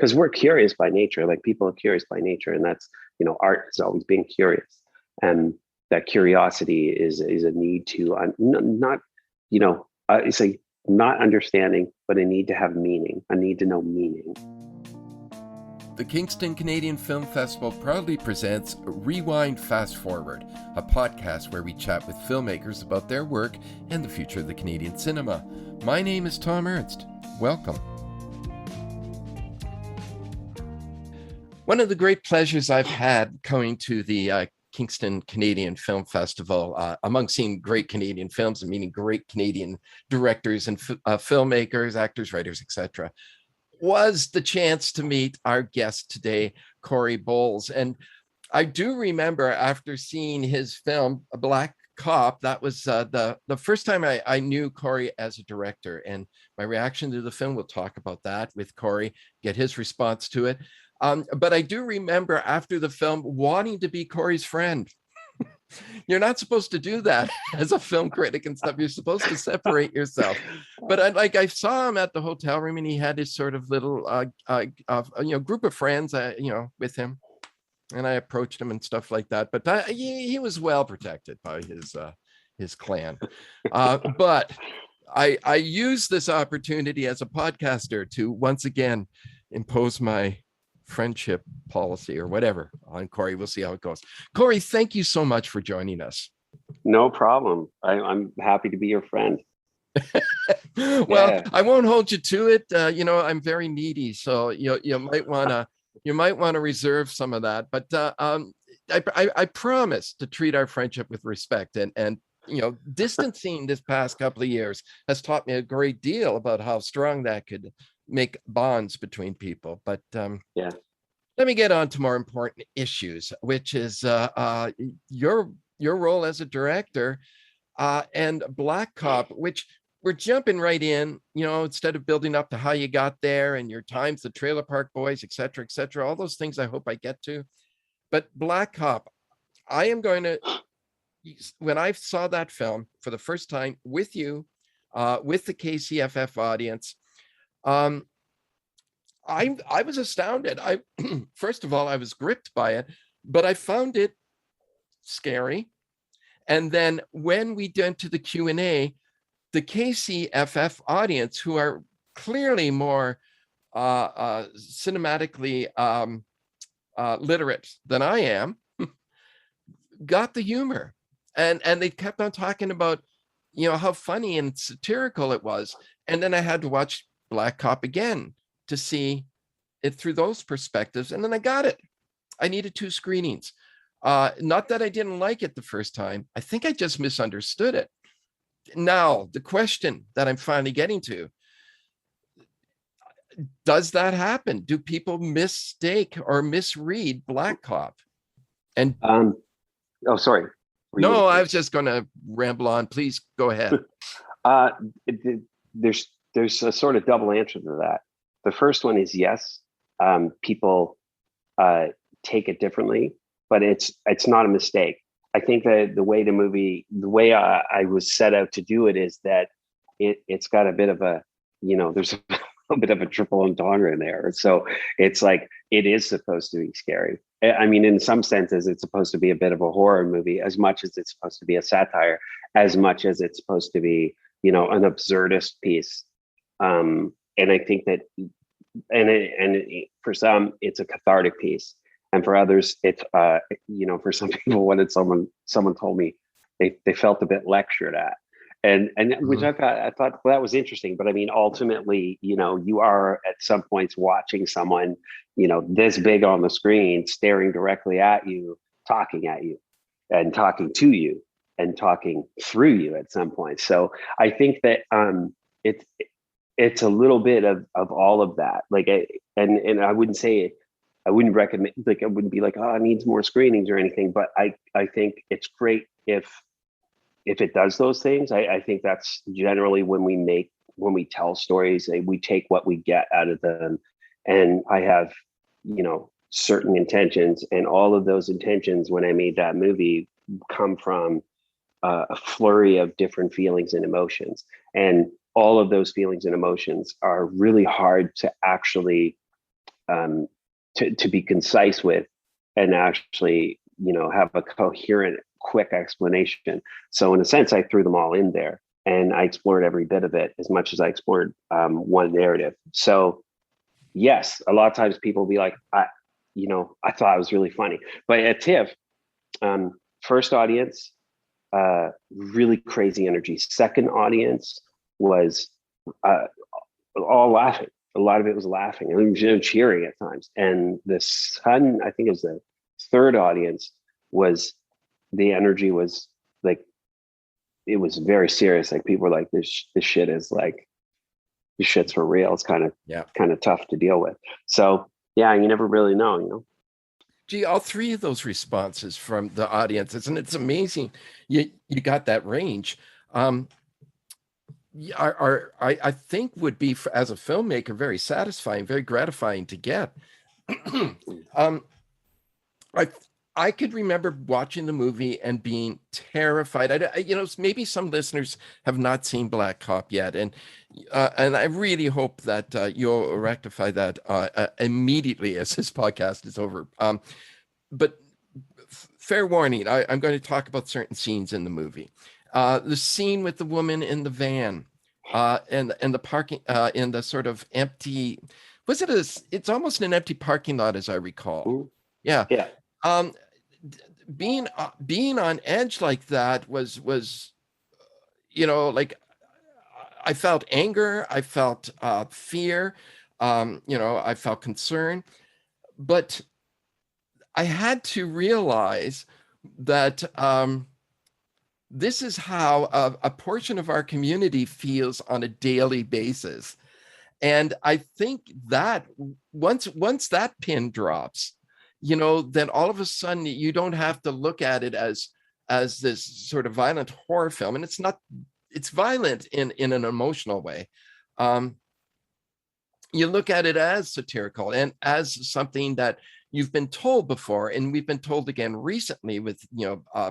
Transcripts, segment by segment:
because we're curious by nature. Like, people are curious by nature, and that's, art is always being curious, and that curiosity is a need to not, it's a not understanding, but a need to have meaning, a need to know meaning. The Kingston Canadian Film Festival proudly presents Rewind Fast Forward, a podcast where we chat with filmmakers about their work and the future of the Canadian cinema. My name is Thom Ernst. Welcome. One of the great pleasures I've had coming to the Kingston Canadian Film Festival, among seeing great Canadian films and meeting great Canadian directors and filmmakers, actors, writers, etc., was the chance to meet our guest today, Cory Bowles. And I do remember, after seeing his film, A Black Cop, that was the first time I knew Cory as a director. And my reaction to the film, we'll talk about that with Cory, get his response to it. But I do remember, after the film, wanting to be Cory's friend. You're not supposed to do that as a film critic and stuff. You're supposed to separate yourself. But I saw him at the hotel room, and he had his sort of little group of friends with him, and I approached him and stuff like that. But he was well protected by his clan. But I used this opportunity as a podcaster to once again impose my friendship policy or whatever on Cory. We'll see how it goes. Cory, thank you so much for joining us. No problem. I'm happy to be your friend. Well, yeah. I won't hold you to it. I'm very needy, so you might want to reserve some of that. But I promise to treat our friendship with respect, and distancing this past couple of years has taught me a great deal about how strong that could make bonds between people. But let me get on to more important issues, which is your role as a director and Black Cop, which we're jumping right in, instead of building up to how you got there and your times, the Trailer Park Boys, et cetera, all those things I hope I get to. But Black Cop, I am going to, when I saw that film for the first time with you, with the KCFF audience, I was astounded. First of all, I was gripped by it, but I found it scary. And then when we went to the Q&A, the KCFF audience, who are clearly more cinematically literate than I am, got the humor. And they kept on talking about, how funny and satirical it was. And then I had to watch Black Cop again to see it through those perspectives. And then I got it. I needed 2 screenings. Not that I didn't like it the first time. I think I just misunderstood it. Now, the question that I'm finally getting to, does that happen? Do people mistake or misread Black Cop? And sorry. No, I was just going to ramble on. Please go ahead. There's a sort of double answer to that. The first one is yes, people take it differently, but it's not a mistake. I think that the way I was set out to do it is that it's got a bit of a, there's a bit of a triple entendre in there. So it's like, it is supposed to be scary. I mean, in some senses, it's supposed to be a bit of a horror movie, as much as it's supposed to be a satire, as much as it's supposed to be, an absurdist piece. And I think that, for some, it's a cathartic piece, and for others, it's for some people, when it's someone told me they felt a bit lectured at, and which I thought well, that was interesting. But I mean, ultimately, you are at some points watching someone, this big on the screen, staring directly at you, talking and talking to you and talking through you at some point. So I think that it's a little bit of all of that. Like, and I wouldn't say, I wouldn't recommend, like, I wouldn't be like, it needs more screenings or anything, but I think it's great if it does those things. I think that's generally when we tell stories, we take what we get out of them. And I have, certain intentions, and all of those intentions when I made that movie come from a flurry of different feelings and emotions. And all of those feelings and emotions are really hard to actually to be concise with, and actually, have a coherent, quick explanation. So in a sense, I threw them all in there, and I explored every bit of it as much as I explored one narrative. So yes, a lot of times people will be like, I thought it was really funny. But at TIFF, first audience, really crazy energy. Second audience was all laughing. A lot of it was laughing and cheering at times. And I think it was the third audience, the energy was like, it was very serious. Like people were like, this shit's for real. It's kind of tough to deal with. So yeah, you never really know. Gee, all three of those responses from the audiences, and it's amazing you got that range. I think would be, as a filmmaker, very satisfying, very gratifying to get. I could remember watching the movie and being terrified. Maybe some listeners have not seen Black Cop yet, and I really hope that you'll rectify that immediately as this podcast is over. But fair warning, I'm going to talk about certain scenes in the movie. The scene with the woman in the van, and the parking, in the sort of empty. It's almost an empty parking lot, as I recall. Ooh. Yeah. Yeah. Being on edge like that was like, I felt anger, I felt fear, I felt concern, but I had to realize that this is how a portion of our community feels on a daily basis. And I think that once that pin drops, then all of a sudden you don't have to look at it as this sort of violent horror film. And it's violent in an emotional way. You look at it as satirical and as something that you've been told before, and we've been told again recently with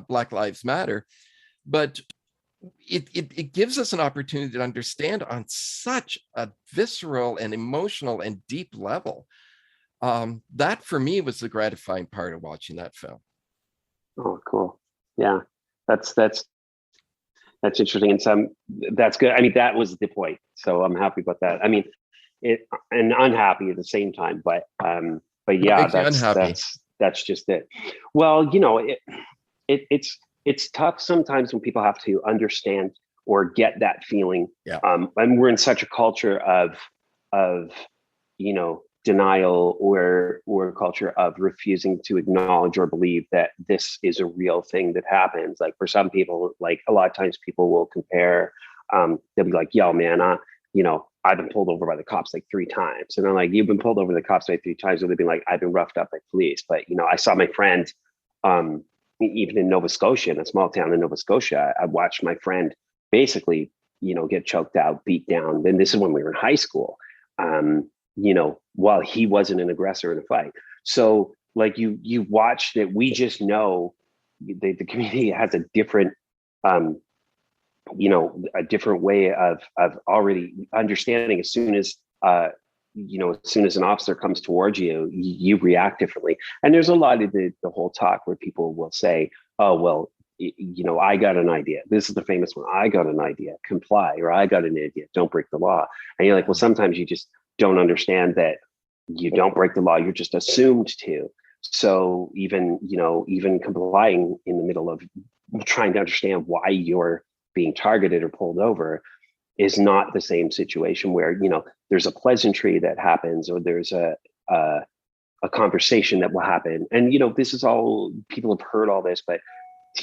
Black Lives Matter, but it gives us an opportunity to understand on such a visceral and emotional and deep level. That for me was the gratifying part of watching that film. Oh, cool. Yeah, that's interesting, and that's good. I mean, that was the point, so I'm happy about that. I mean, and unhappy at the same time, but yeah, that's just it. Well, it's tough sometimes when people have to understand or get that feeling. Yeah. And we're in such a culture of denial or culture of refusing to acknowledge or believe that this is a real thing that happens. Like for some people, like a lot of times people will compare, they'll be like, yo man, I've been pulled over by the cops like 3 times. And I'm like, you've been pulled over by the cops like 3 times. Or they've been like, I've been roughed up by police. But, I saw my friend, even in Nova Scotia, in a small town in Nova Scotia, I watched my friend basically, get choked out, beat down. And this is when we were in high school, while he wasn't an aggressor in a fight. So like you watched it, we just know the community has a different, a different way of already understanding. As soon as an officer comes towards you, you react differently. And there's a lot of the whole talk where people will say, oh, well, I got an idea. This is the famous one. I got an idea, comply, or I got an idea, don't break the law. And you're like, well, sometimes you just don't understand that you don't break the law. You're just assumed to. So even complying in the middle of trying to understand why you're being targeted or pulled over is not the same situation where, there's a pleasantry that happens, or there's a conversation that will happen. And, this is all, people have heard all this, but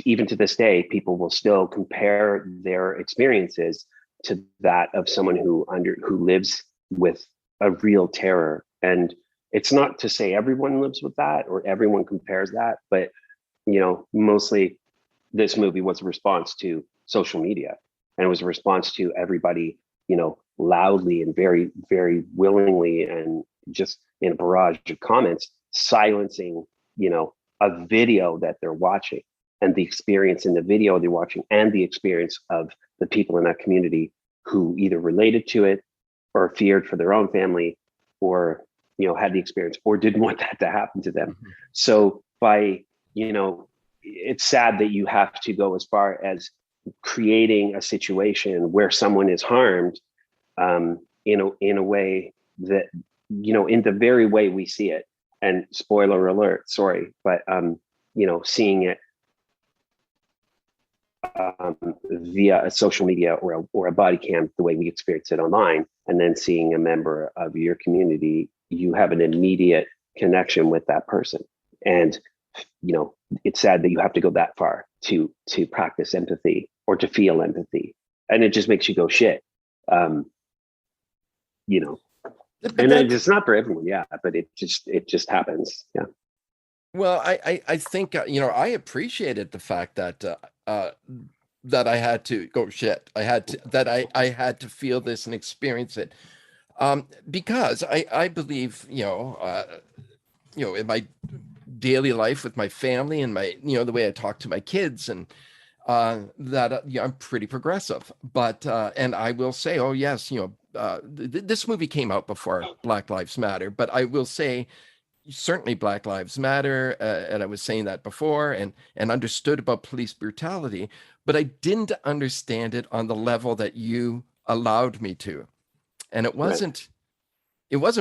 even to this day, people will still compare their experiences to that of someone who lives with a real terror. And it's not to say everyone lives with that or everyone compares that, but, mostly this movie was a response to social media. And it was a response to everybody, loudly and very, very willingly and just in a barrage of comments, silencing, a video that they're watching, and the experience in the video they're watching, and the experience of the people in that community who either related to it or feared for their own family, or, had the experience or didn't want that to happen to them. Mhm. So by, it's sad that you have to go as far as creating a situation where someone is harmed in a way that, in the very way we see it. And spoiler alert, sorry, but, seeing it via a social media or a body cam, the way we experience it online, and then seeing a member of your community, you have an immediate connection with that person. And, it's sad that you have to go that far to practice empathy or to feel empathy. And it just makes you go, shit. And it's not for everyone, yeah, but it just happens. Yeah. Well, I think I appreciated the fact that that I had to go shit. I had to feel this and experience it, because I believe in my daily life with my family and my the way I talk to my kids and that I'm pretty progressive. But and I will say, oh yes, this movie came out before Black Lives Matter, but I will say, certainly Black Lives Matter, and I was saying that before, and understood about police brutality, but I didn't understand it on the level that you allowed me to, and it wasn't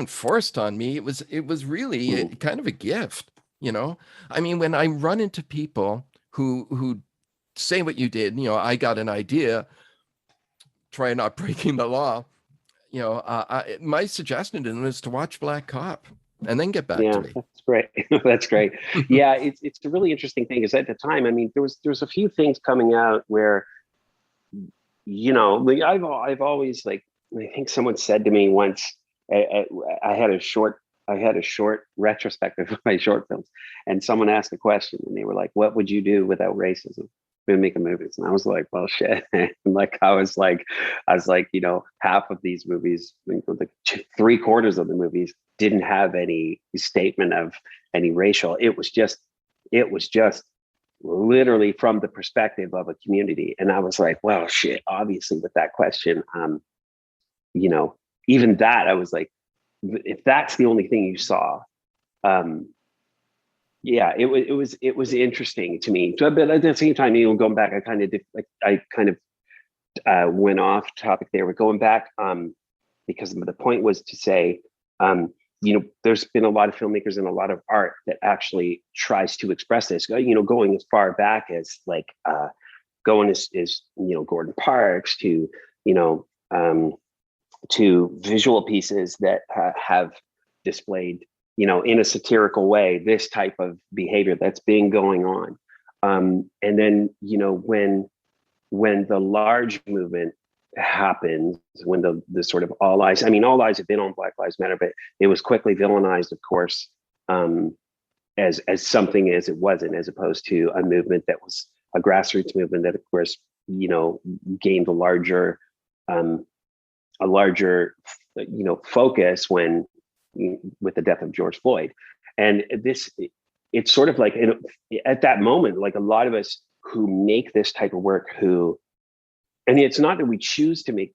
forced on me. It was really kind of a gift, I mean, when I run into people who say what you did, I got an idea, try not breaking the law, my suggestion to them is to watch Black Cop and then get back to me. That's great. That's great. Yeah, it's a really interesting thing. Is at the time, I mean, there was a few things coming out where, I've always, like, I think someone said to me once, I had a short retrospective of my short films, and someone asked a question, and they were like, "What would you do without racism? We're making movies." And I was like, well, shit. And I was like, half of these movies, like 3/4 of the movies didn't have any statement of any racial. It was just literally from the perspective of a community. And I was like, well, shit, obviously with that question, even that, I was like, if that's the only thing you saw, yeah, it was interesting to me. But at the same time, going back, I kind of went off topic there. We're going back because the point was to say, there's been a lot of filmmakers and a lot of art that actually tries to express this. Going as far back as Gordon Parks to visual pieces that have displayed, in a satirical way, this type of behavior that's been going on. And then, when the large movement happens, when the sort of all eyes have been on Black Lives Matter, but it was quickly villainized, of course, as something as it wasn't, as opposed to a movement that was a grassroots movement that, of course, gained a larger focus with the death of George Floyd. And it's sort of like, at that moment, like a lot of us who make this type of work, and it's not that you choose to make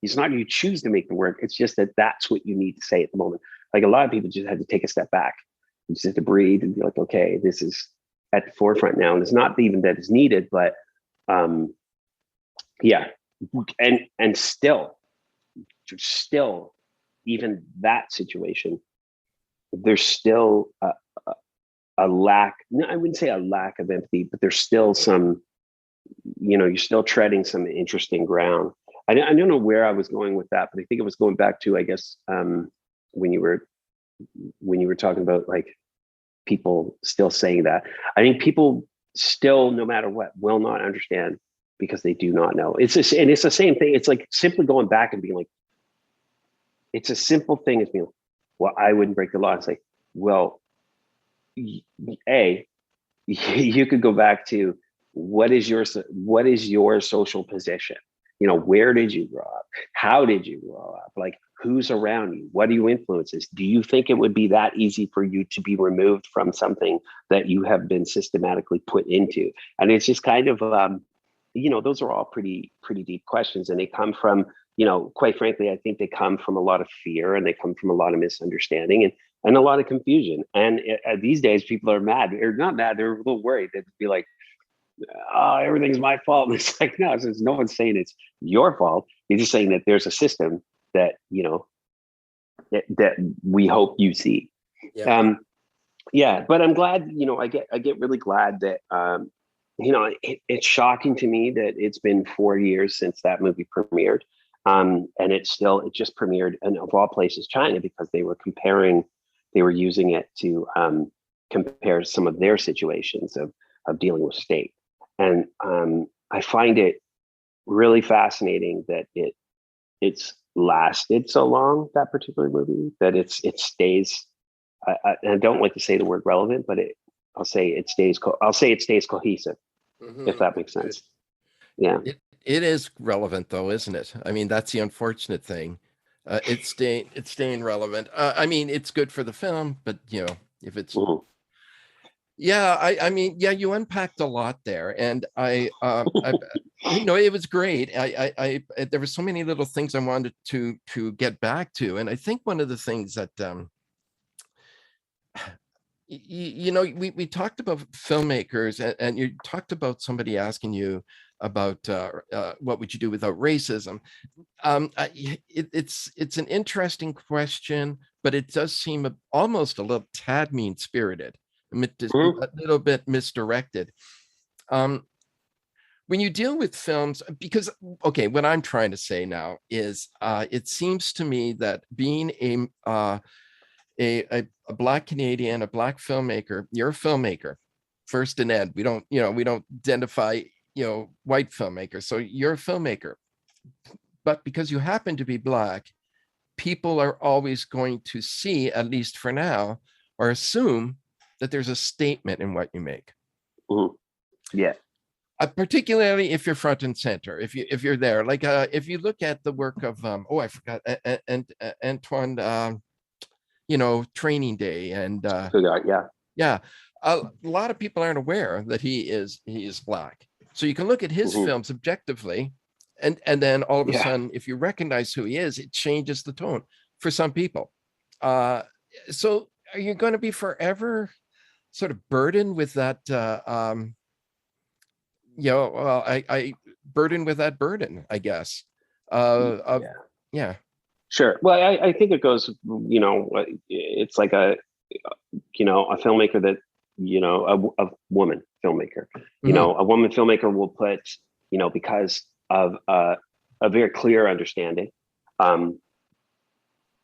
the work, it's just that that's what you need to say at the moment. Like, a lot of people just had to take a step back. You just have to breathe and be like, okay, this is at the forefront now. And it's not even that it's needed, but yeah. And still, even that situation, there's still a lack, no, I wouldn't say a lack of empathy, but there's still some, you're still treading some interesting ground. I don't know where I was going with that, but I think it was going back to, I guess, when you were talking about, like, people still saying that. I think people still, no matter what, will not understand because they do not know. It's the same thing. It's like simply going back and being like, it's a simple thing as being, well, I wouldn't break the law. It's like, well, you could go back to what is your social position? Where did you grow up? How did you grow up? Like, who's around you? What are your influences? Do you think it would be that easy for you to be removed from something that you have been systematically put into? And it's just kind of, those are all pretty deep questions, and they come from, quite frankly, I think they come from a lot of fear, and they come from a lot of misunderstanding. And and a lot of confusion. And these days, people are mad. They're not mad. They're a little worried. They'd be like, "Oh, everything's my fault." And it's like, no, no one's saying it's your fault. You're just saying that there's a system that, that we hope you see. Yeah. Yeah, but I'm glad, I get really glad that, it's shocking to me that it's been 4 years since that movie premiered. And it just premiered in, of all places, China, because they were using it to compare some of their situations of dealing with state. And I find it really fascinating that it's lasted so long, that particular movie, that it stays. I don't like to say the word relevant, but I'll say it stays cohesive, if that makes sense. Yeah. It is relevant though, isn't it? I mean, that's the unfortunate thing. It's staying relevant. I mean, it's good for the film, but if it's, yeah, I mean, yeah, you unpacked a lot there, and it was great. There were so many little things I wanted to get back to, and I think one of the things that we talked about filmmakers, and you talked about somebody asking you about what would you do without racism. It's an interesting question, but it does seem almost a little tad mean-spirited, a little bit misdirected. When you deal with films, because, okay, what I'm trying to say now is it seems to me that being a Black Canadian, a Black filmmaker, you're a filmmaker first and end. We don't identify, white filmmakers. So you're a filmmaker, but because you happen to be Black, people are always going to see, at least for now, or assume that there's a statement in what you make. Yeah. Particularly if you're front and center, if you're there, like if you look at the work of I forgot, and Antoine, Training Day, and yeah, a lot of people aren't aware that he is Black. So you can look at his films objectively, and then all of a sudden, if you recognize who he is, it changes the tone for some people. So are you going to be forever sort of burdened with that? I burdened with that burden, I guess. Yeah. Sure. Well, I think it goes, it's like a filmmaker that, a woman filmmaker, a woman filmmaker will put, because of a very clear understanding,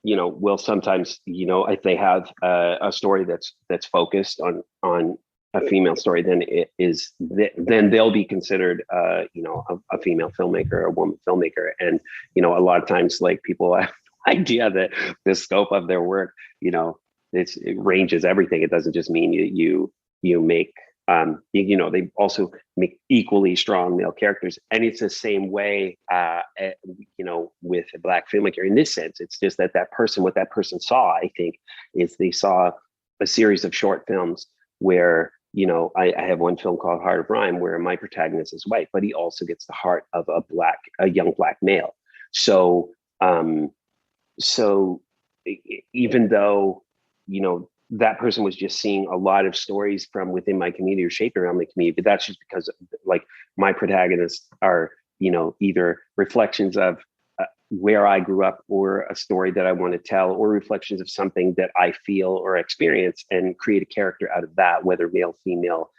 will sometimes, if they have a story that's focused on a female story, then then they'll be considered, a female filmmaker, a woman filmmaker. And, a lot of times, like, people have no idea that the scope of their work, it ranges everything. It doesn't just mean you make, they also make equally strong male characters. And it's the same way, with a Black filmmaker in this sense. It's just what that person saw, I think, is they saw a series of short films where, I have one film called Heart of Rhyme, where my protagonist is white, but he also gets the heart of a young Black male. So, even though, that person was just seeing a lot of stories from within my community or shaping around my community, but that's just because, like, my protagonists are, either reflections of where I grew up, or a story that I want to tell, or reflections of something that I feel or experience, and create a character out of that, whether male, female,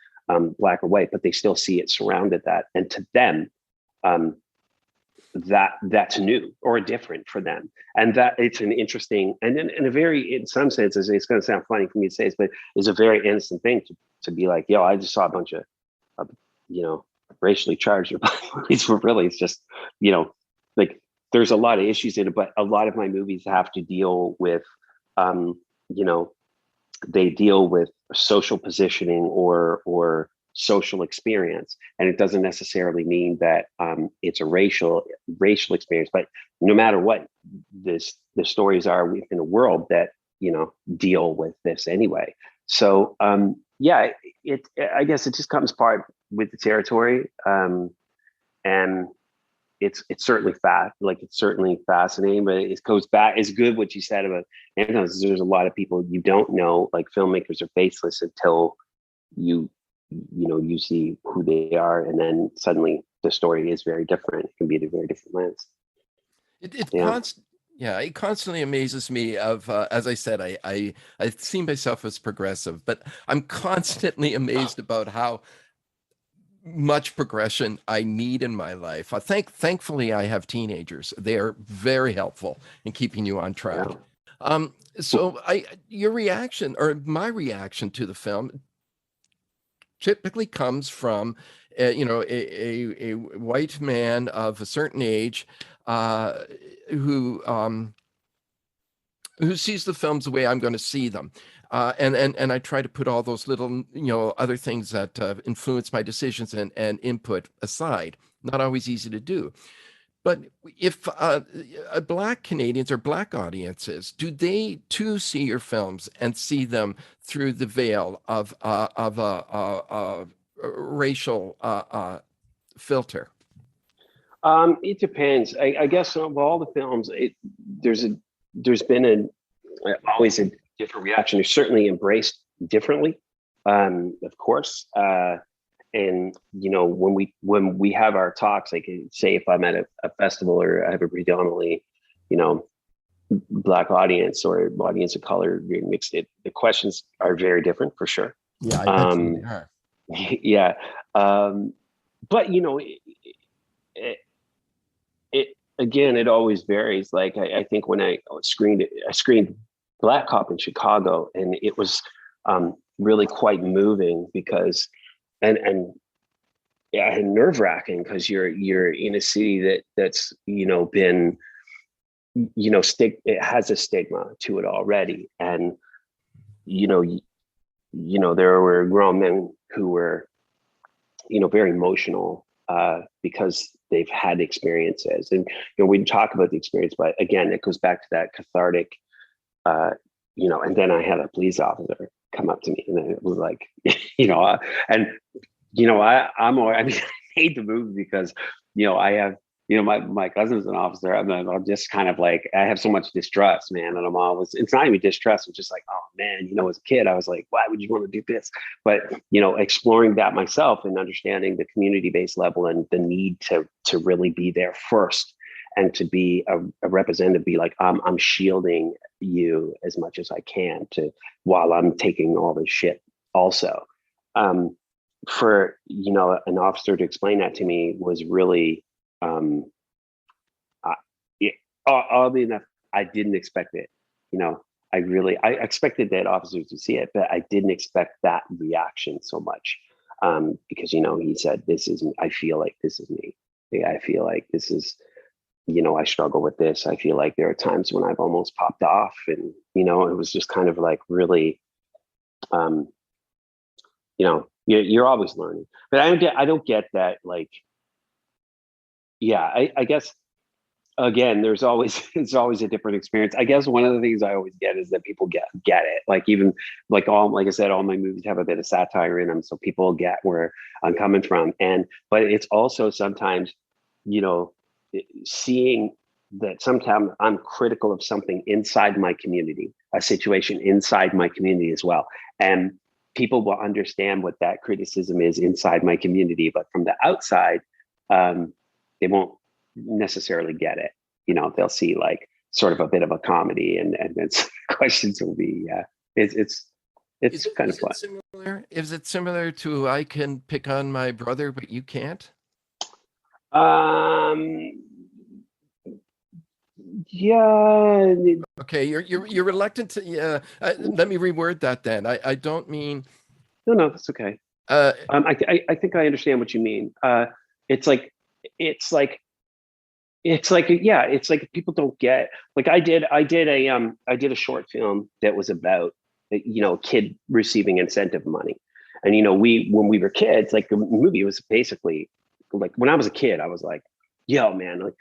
Black or white, but they still see it surrounded that. And to them, that's new or different for them. And that it's an interesting, and in some senses, it's going to sound funny for me to say this, but it's a very innocent thing to be like, I just saw a bunch of racially charged movies, where really it's just, like, there's a lot of issues in it, but a lot of my movies have to deal with, they deal with social positioning or social experience. And it doesn't necessarily mean that it's a racial experience, but no matter what the stories are within a world that, deal with this anyway. So I guess it just comes part with the territory. And it's certainly it's certainly fascinating, but it goes back. It's good what you said about there's a lot of people you don't know, like filmmakers are faceless until you see who they are, and then suddenly the story is very different. It can be a very different lens. It constantly amazes me as I said, I see myself as progressive, but I'm constantly amazed about how much progression I need in my life. Thankfully, I have teenagers. They are very helpful in keeping you on track. Yeah. So your reaction, or my reaction to the film, typically comes from a white man of a certain age who sees the films the way I'm going to see them. And I try to put all those little, other things that influence my decisions and input aside. Not always easy to do. But if Black Canadians or Black audiences, do they too see your films and see them through the veil of a racial filter? It depends. I guess of all the films, there's been always a different reaction. They're certainly embraced differently, of course. And when we have our talks, like say if I'm at a festival or I have a predominantly, Black audience or audience of color mixed, the questions are very different for sure. Yeah, I bet they are. Yeah, but it always varies. Like I think when I screened Black Cop in Chicago, and it was really quite moving because and nerve-wracking because you're in a city that's been it has a stigma to it already, and there were grown men who were very emotional because they've had experiences, and we talk about the experience, but again it goes back to that cathartic and then I had a police officer come up to me and it was like I made the movie because I have my cousin's an officer. I'm just kind of like, I have so much distrust, man, and I'm always, it's not even distrust, it's just like, oh man, as a kid I was like, why would you want to do this? But exploring that myself and understanding the community-based level and the need to really be there first and to be a representative, be like, I'm shielding you as much as I can while I'm taking all this shit also. For an officer to explain that to me was really oddly enough, I didn't expect it. I expected that officers to see it, but I didn't expect that reaction so much because he said, I feel like this is me. I feel like this is, I struggle with this. I feel like there are times when I've almost popped off, and it was just kind of like really you're always learning, but I don't get that. Like, yeah, I guess again, it's always a different experience. I guess one of the things I always get is that people get it. Like even like I said, all my movies have a bit of satire in them, so people get where I'm coming from. But it's also sometimes, seeing that sometimes I'm critical of something inside my community, a situation inside my community as well, and people will understand what that criticism is inside my community, but from the outside, they won't necessarily get it. They'll see like sort of a bit of a comedy, and then questions will be, it's kind of fun. Similar? Is it similar to I can pick on my brother, but you can't? Yeah. Okay, you're reluctant to. Yeah. Let me reword that then. I don't mean. No, that's okay. I think I understand what you mean. It's like people don't get, like I did a short film that was about a kid receiving incentive money, and when we were kids, like the movie was basically like, when I was a kid I was like, yo man, like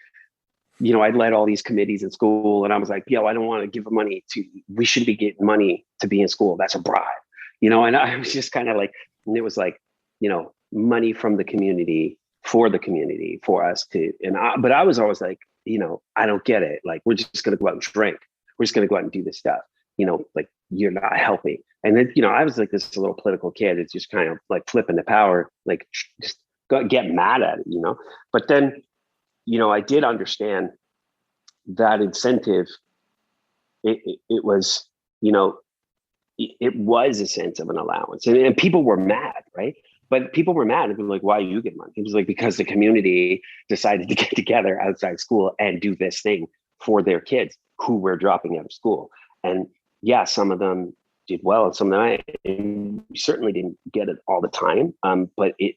I'd led all these committees in school, and I was like, yo, I don't want to give money we shouldn't be getting money to be in school, that's a bribe, and I was just kind of like, and it was like money from the community for the community, for us to, but I was always like, I don't get it. Like, we're just going to go out and drink. We're just going to go out and do this stuff. Like, you're not helping. And then, I was like this little political kid. It's just kind of like flipping the power, like just get mad at it, But then, I did understand that incentive. It was, it was a sense of an allowance, and people were mad, right? But people were mad and they were like, why you get money? It was like, because the community decided to get together outside school and do this thing for their kids who were dropping out of school. And yeah, some of them did well, and some of them and we certainly didn't get it all the time. But it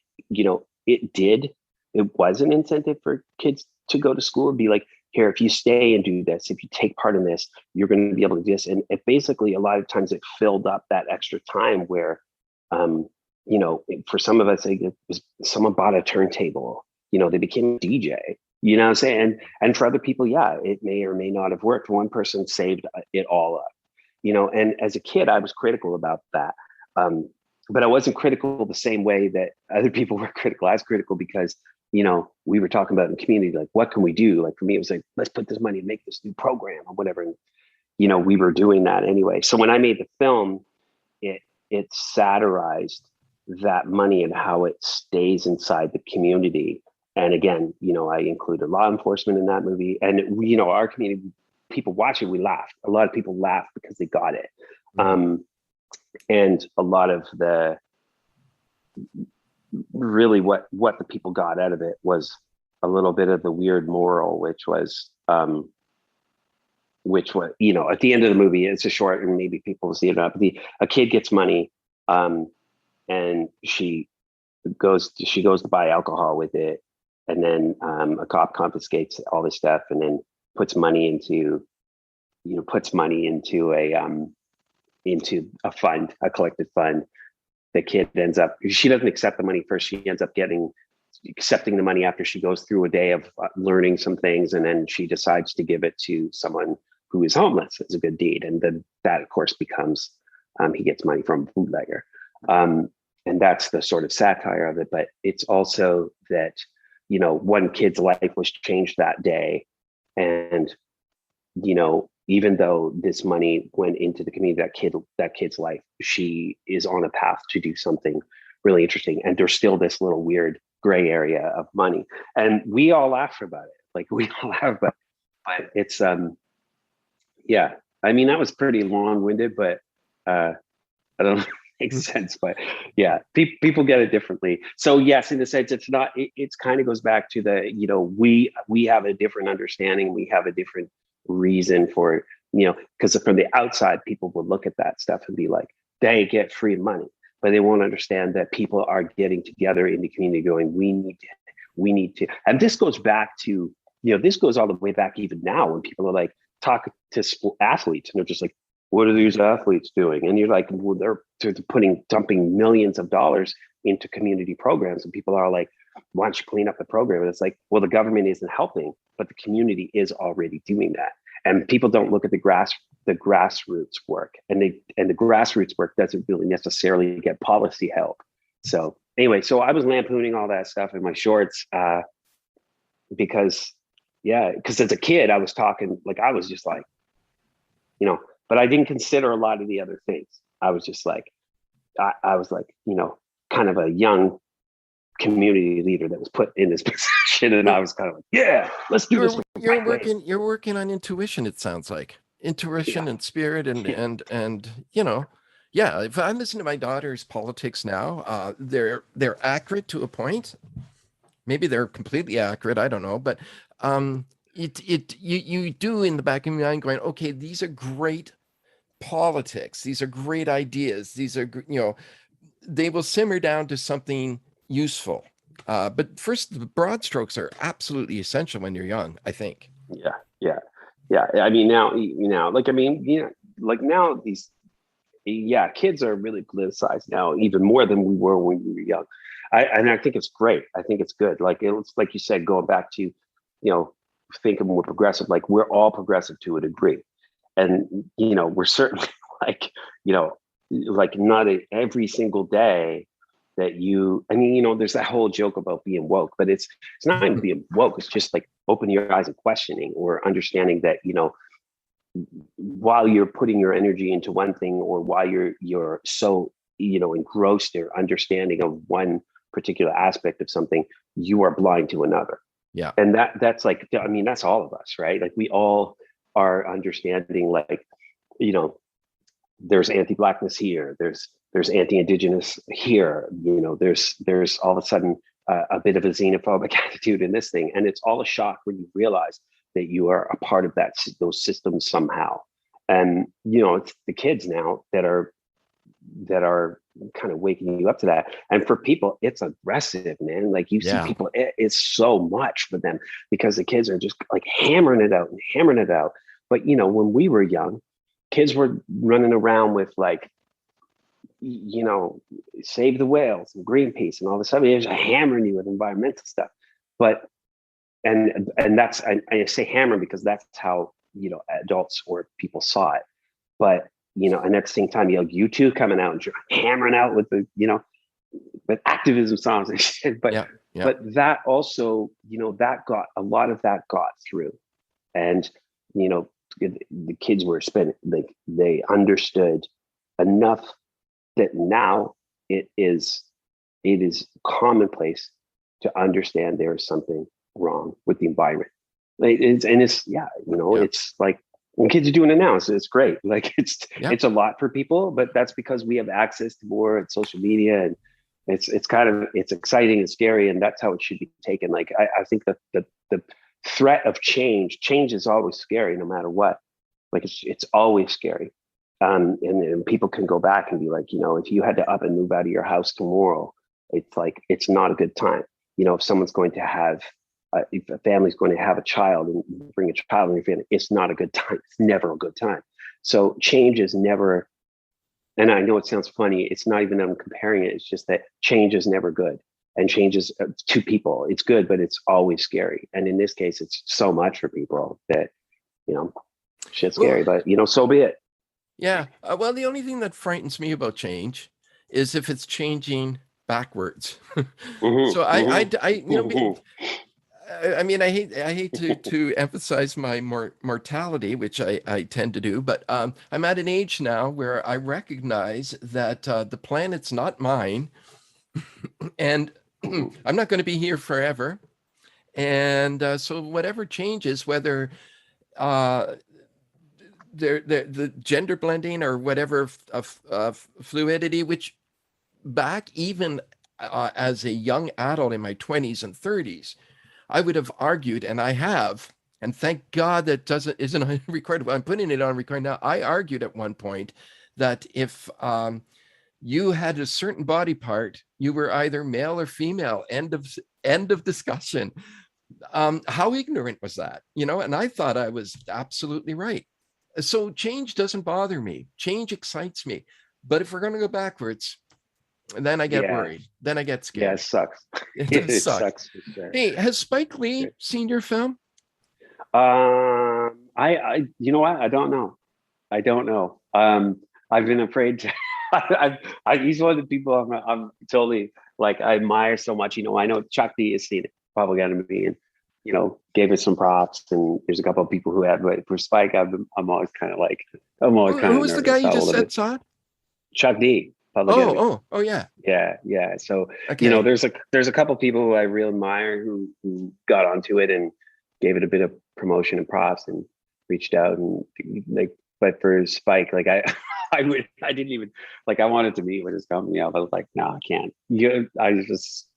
was an incentive for kids to go to school and be like, here, if you stay and do this, if you take part in this, you're going to be able to do this. And it basically, a lot of times it filled up that extra time where, for some of us, it was someone bought a turntable, they became a DJ, what I'm saying? And for other people, yeah, it may or may not have worked. One person saved it all up, and as a kid, I was critical about that. But I wasn't critical the same way that other people were critical. I was critical because, we were talking about in the community, like, what can we do? Like, for me, it was like, let's put this money and make this new program or whatever. And, we were doing that anyway. So when I made the film, it satirized that money and how it stays inside the community. And again, I included law enforcement in that movie. And, our community, people watching, we laughed. A lot of people laughed because they got it. And a lot of the, really what the people got out of it was a little bit of the weird moral, which was, at the end of the movie, it's a short and maybe people see it up. A kid gets money, and she goes to buy alcohol with it. And then a cop confiscates all this stuff and then puts money into a fund, a collected fund. The kid she doesn't accept the money first. She ends up accepting the money after she goes through a day of learning some things. And then she decides to give it to someone who is homeless as a good deed. And then that, of course, becomes, he gets money from a bootlegger. And that's the sort of satire of it. But it's also that, one kid's life was changed that day. And, even though this money went into the community, that kid's life, she is on a path to do something really interesting. And there's still this little weird gray area of money. And we all laugh about it. Like, we all laugh about it. But it's, yeah, I mean, that was pretty long-winded, but I don't know if it makes sense. But yeah, people get it differently. So yes, in a sense, it's not, it's kind of goes back to the, we have a different understanding. We have a different reason for it, because from the outside, people would look at that stuff and be like, they get free money, but they won't understand that people are getting together in the community going, we need to, and this goes back to, this goes all the way back even now when people are like, talk to athletes and they're just like, what are these athletes doing? And you're like, well, they're dumping millions of dollars into community programs, and people are like, why don't you clean up the program? And it's like, well, the government isn't helping, but the community is already doing that. And people don't look at the grassroots work, and the grassroots work doesn't really necessarily get policy help. So anyway, so I was lampooning all that stuff in my shorts because as a kid, I was talking, like, I was just like, but I didn't consider a lot of the other things. I was just like, I was like, kind of a young community leader that was put in this position, and I was kind of like, yeah, let's do this. You're working on intuition. It sounds like intuition and spirit, and yeah. If I listen to my daughter's politics now, they're accurate to a point. Maybe they're completely accurate. I don't know, but you do in the back of your mind going, okay, these are great politics. These are great ideas. These are they will simmer down to something useful. But first, the broad strokes are absolutely essential when you're young, I think. Yeah. I mean, now, like now these, kids are really politicized now, even more than we were when we were young. I think it's great. I think it's good. Like, it's like you said, going back to, thinking more progressive, like, we're all progressive to a degree. And, we're certainly like, like not every single day, that you, I mean, there's that whole joke about being woke, but it's not even being woke. It's just like opening your eyes and questioning, or understanding that, while you're putting your energy into one thing, or while you're so, engrossed in understanding of one particular aspect of something, you are blind to another. Yeah. And that's like, I mean, that's all of us, right? Like we all are understanding, like, there's anti-Blackness here, there's anti-Indigenous here, there's all of a sudden a bit of a xenophobic attitude in this thing. And it's all a shock when you realize that you are a part of those systems somehow. And, it's the kids now that are kind of waking you up to that. And for people, it's aggressive, man. Like you see people, it's so much for them, because the kids are just like hammering it out. But, when we were young, kids were running around with like, save the whales and Greenpeace and all this stuff. They're just hammering you with environmental stuff. But, and that's, I say hammer because that's how, adults or people saw it. But, and at the same time, you two coming out and hammering out with the, with activism songs and shit. But, but that also, that a lot of that got through. And, the kids were spending, like, they understood enough that now it is commonplace to understand there is something wrong with the environment. It's like, when kids are doing it now, so it's great. Like it's a lot for people, but that's because we have access to more social media, and it's exciting and scary, and that's how it should be taken. Like I think that the threat of change is always scary, no matter what. Like it's always scary. And people can go back and be like, if you had to up and move out of your house tomorrow, it's like, it's not a good time. If someone's going to have, if a family's going to have a child and bring a child in your family, it's not a good time. It's never a good time. So change is never, and I know it sounds funny, it's not even that I'm comparing it. It's just that change is never good. And change is to people, it's good, but it's always scary. And in this case, it's so much for people that, shit's scary, but so be it. Yeah. Well, the only thing that frightens me about change is if it's changing backwards. So I mean, I hate to emphasize my mortality, which I tend to do, but I'm at an age now where I recognize that the planet's not mine, and I'm not going to be here forever. And so whatever changes, whether the gender blending or whatever fluidity, which back even as a young adult in my 20s and 30s, I would have argued, and I have, and thank God that isn't on record, but I'm putting it on record now. I argued at one point that if you had a certain body part, you were either male or female. End of discussion. How ignorant was that? And I thought I was absolutely right. So change doesn't bother me. Change excites me. But if we're going to go backwards, then I get worried. Then I get scared. Yeah, it sucks. It sucks. For sure. Hey, has Spike Lee seen your film? I you know what? I don't know. I've been afraid to. He's one of the people I'm totally like, I admire so much. I know Chuck D has seen it, Public Enemy, and gave us some props. And there's a couple of people who have, but for Spike, I'm always kind of like, who was the guy you just said saw it? Chuck D. Public Enemy. Oh, yeah. Yeah. So, there's a couple of people who I really admire who got onto it and gave it a bit of promotion and props and reached out, and like, but for Spike, like I didn't even, like, I wanted to meet with his company. I was like, no, I can't. It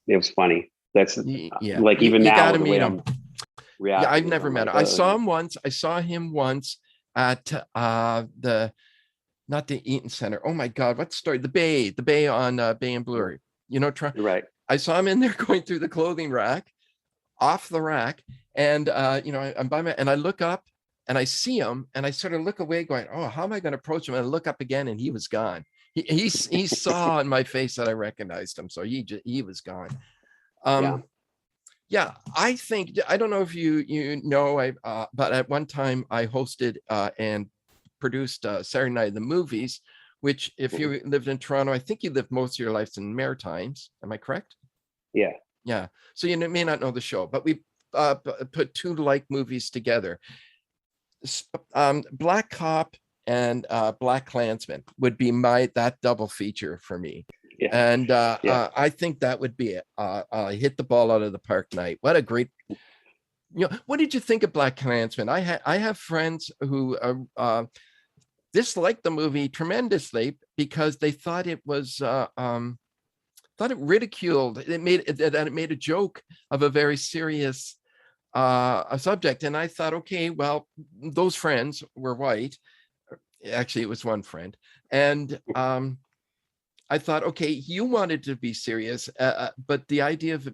was funny. That's like, even you now, gotta meet him. Yeah, I've never met him. I saw him once at not the Eaton Center. Oh my God, what's the story? The Bay on Bay and Bloor. Right. I saw him in there going through the clothing rack, off the rack, and I'm by and I look up and I see him, and I sort of look away, going, "Oh, how am I going to approach him?" And I look up again, and he was gone. He saw in my face that I recognized him, so he was gone. Yeah, I think, I don't know if you know, but at one time I hosted and produced Saturday Night of the Movies, which if you lived in Toronto, I think you lived most of your life in Maritimes. Am I correct? Yeah. Yeah. So you may not know the show, but we put two like movies together. Black Cop and Black Klansman would be that double feature for me. Yeah. And I think that would be it. Hit the ball out of the park night. What a great, what did you think of Black Klansman? I have friends who disliked the movie tremendously because they thought it was thought it ridiculed. It made a joke of a very serious a subject. And I thought, okay, well, those friends were white. Actually, it was one friend. And I thought, okay, you wanted to be serious, but the idea of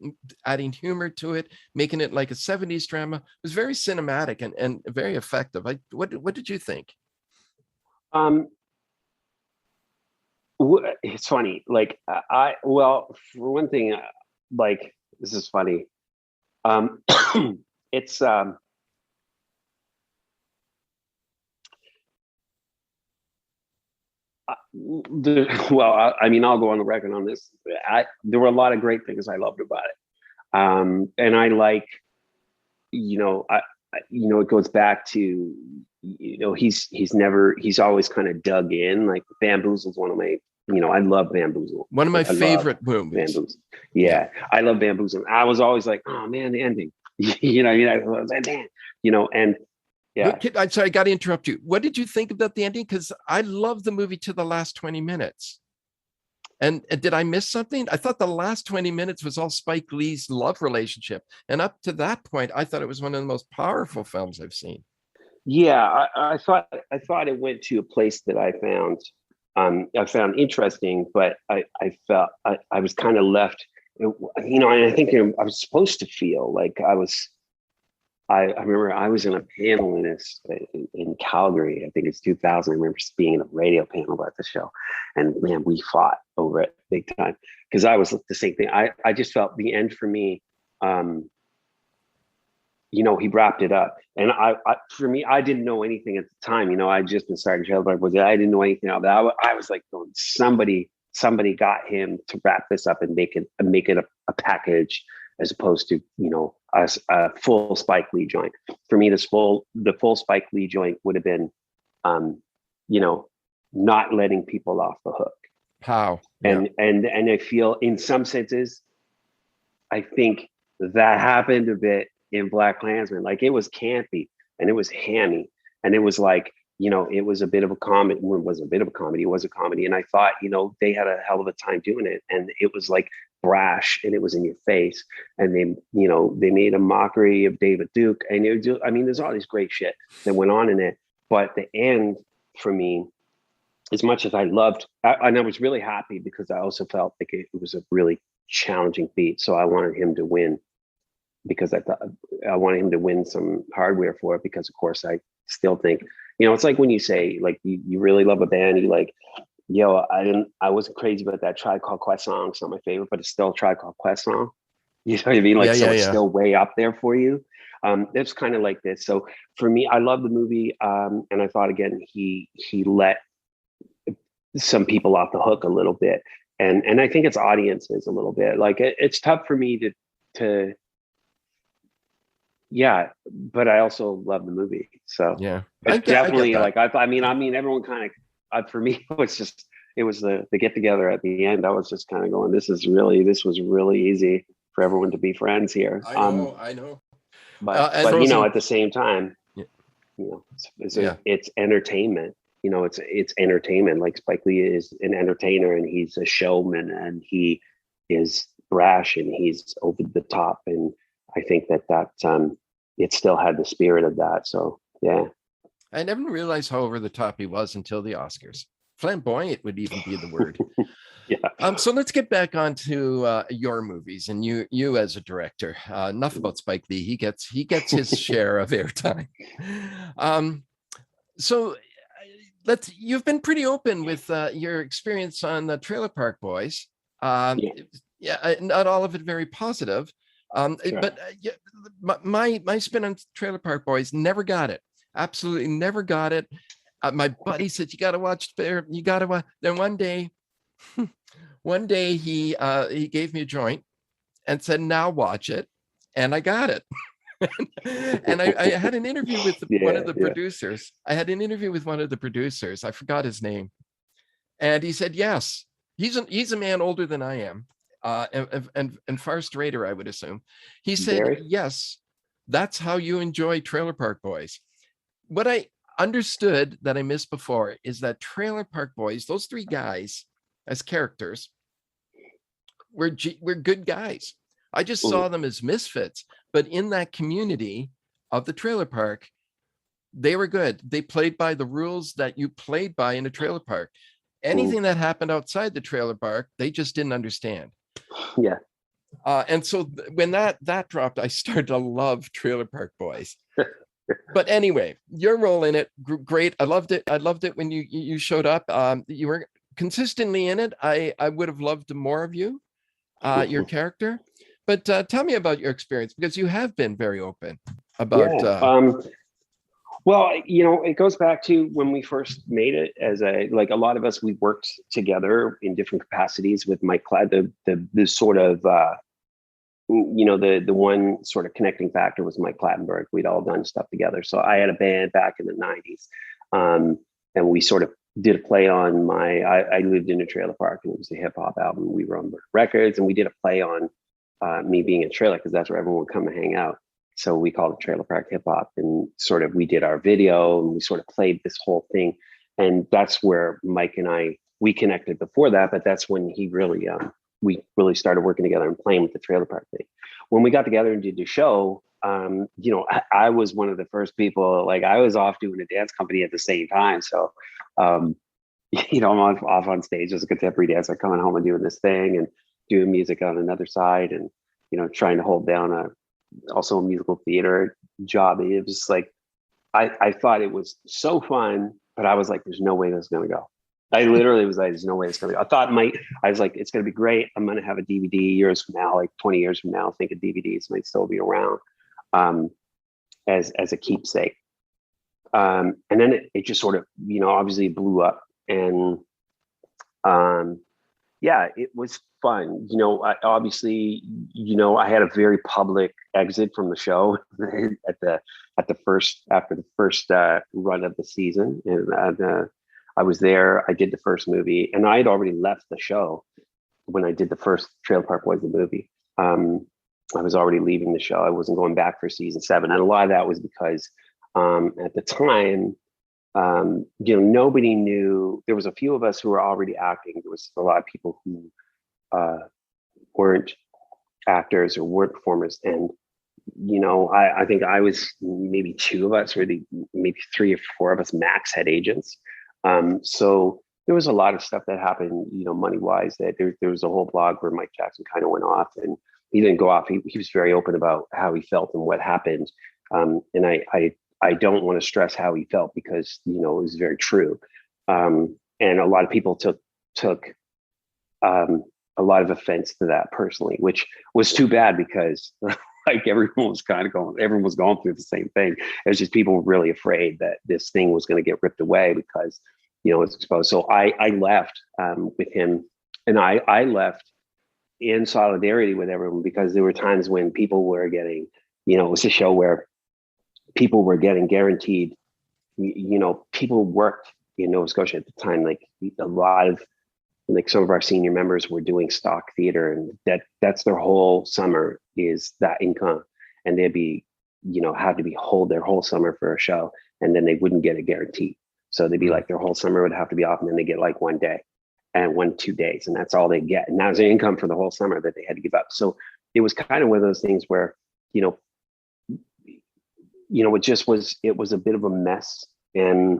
adding humor to it, making it like a 70s drama was very cinematic and very effective. What did you think? It's funny. Like well, for one thing, like, this is funny. It's well, I mean, I'll go on the record on this. There were a lot of great things I loved about it, and I like, it goes back to, he's always kind of dug in. Like Bamboozle's one of my, I love Bamboozle. One of my favorite movies. Bamboozle. Yeah, I love Bamboozle. I was always like, oh man, the ending. I was like, man, and yeah. I'm sorry, I got to interrupt you. What did you think about the ending? Because I love the movie to the last 20 minutes. And did I miss something? I thought the last 20 minutes was all Spike Lee's love relationship. And up to that point, I thought it was one of the most powerful films I've seen. Yeah, I thought it went to a place that I found interesting, but I felt I was kind of left, and I think I was supposed to feel like I remember I was in a panel in Calgary. I think it's 2000. I remember being in a radio panel about the show, and man, we fought over it big time because I was the same thing. I just felt the end for me. He wrapped it up, and for me, I didn't know anything at the time. I'd just been starting to I didn't know anything about that. I was like, somebody got him to wrap this up and make it a package, as opposed to a full Spike Lee joint. For me, the full Spike Lee joint would have been, not letting people off the hook. How? And I feel in some senses, I think that happened a bit in Black Klansman. Like, it was campy and it was hammy, and it was like, it was a bit of a comedy. It was a comedy. And I thought, they had a hell of a time doing it. And it was like brash, and it was in your face. And they made a mockery of David Duke. And there's all this great shit that went on in it. But the end, for me, as much as I loved, and I was really happy because I also felt like it was a really challenging feat. So I wanted him to win, because I thought I wanted him to win some hardware for it, because of course I still think, it's like when you say, like, you really love a band, you like, I wasn't crazy about that Tribe Called Quest song. It's not my favorite, but it's still a Tribe Called Quest song. You know what I mean? Like, it's still way up there for you. It's kind of like this. So for me, I love the movie. And I thought, again, he let some people off the hook a little bit. And I think it's audiences a little bit. Like, it's tough for me to yeah, but I also love the movie. So yeah, it's definitely like, I mean, everyone kind of, for me, it was the get together at the end. I was just kind of going, this was really easy for everyone to be friends here. I know. But at the same time, it's entertainment. It's entertainment. Like, Spike Lee is an entertainer, and he's a showman, and he is brash, and he's over the top. And I think that it still had the spirit of that. So yeah. I never realized how over the top he was until the Oscars. Flamboyant would even be the word. Yeah. So let's get back onto your movies and you as a director. Enough about Spike Lee. He gets his share of airtime. So you've been pretty open with your experience on the Trailer Park Boys. Not all of it very positive. Sure. But my spin on Trailer Park Boys never got it. Absolutely never got it. my buddy said, you got to watch there. You got to watch. Then one day he gave me a joint and said, now watch it. And I got it. And I had an interview with one of the producers. I had an interview with one of the producers. I forgot his name. And he said, yes, he's a man older than I am, and far straighter, I would assume. He said, yes, that's how you enjoy Trailer Park Boys. What I understood that I missed before is that Trailer Park Boys, those three guys as characters, were good guys. I just saw them as misfits, but in that community of the trailer park, they were good. They played by the rules that you played by in a trailer park. Anything that happened outside the trailer park, they just didn't understand. Yeah. And so when that dropped, I started to love Trailer Park Boys. But anyway, your role in it, great. I loved it. I loved it when you showed up. You were consistently in it. I would have loved more of you, your character. But tell me about your experience, because you have been very open about. Well, it goes back to when we first made it as a lot of us, we worked together in different capacities with Mike Clad. The sort of, the one sort of connecting factor was Mike Clattenburg. We'd all done stuff together. So I had a band back in the 90s. And we sort of did a play on I lived in a trailer park, and it was a hip hop album. We were on records, and we did a play on me being in a trailer, because that's where everyone would come and hang out. So we called it Trailer Park Hip Hop, and sort of we did our video, and we sort of played this whole thing. And that's where Mike and we connected before that, but that's when he really, we really started working together and playing with the trailer park thing. When we got together and did the show, I was one of the first people, I was off doing a dance company at the same time. So, I'm off on stage as a contemporary dancer, coming home and doing this thing and doing music on another side, and, trying to hold down also a musical theater job. It was I thought it was so fun, but I was like, there's no way this is going to go. I literally was like, there's no way it's going to go. I was like, it's going to be great. I'm going to have a DVD years from now, 20 years from now. I think DVDs might still be around as a keepsake. And then it just sort of, obviously blew up, and it was fun. I had a very public exit from the show after the first run of the season, and I was there. I did the first movie, and I had already left the show when I did the first Trailer Park Boys, the movie. I was already leaving the show. I wasn't going back for season 7, and a lot of that was because at the time, nobody knew. There was a few of us who were already acting. There was a lot of people who weren't actors or weren't performers, and I think I was maybe 2 of us, or maybe 3 or 4 of us max had agents. So there was a lot of stuff that happened, money wise. That there was a whole blog where Mike Jackson kind of went off, and he didn't go off. He was very open about how he felt and what happened. And I don't want to stress how he felt, because it was very true. And a lot of people took a lot of offense to that personally, which was too bad, because everyone was going through the same thing. It was just people were really afraid that this thing was going to get ripped away because it's exposed. So I left with him, and I left in solidarity with everyone, because there were times when people were getting, it was a show where people were getting guaranteed, people worked in Nova Scotia at the time, a lot of some of our senior members were doing stock theater, and that's their whole summer, is that income. And they'd be, had to hold their whole summer for a show, and then they wouldn't get a guarantee. So they'd be their whole summer would have to be off, and then they get 1 day and 2 days, and that's all they get. And that was their income for the whole summer that they had to give up. So it was kind of one of those things where, it was a bit of a mess, and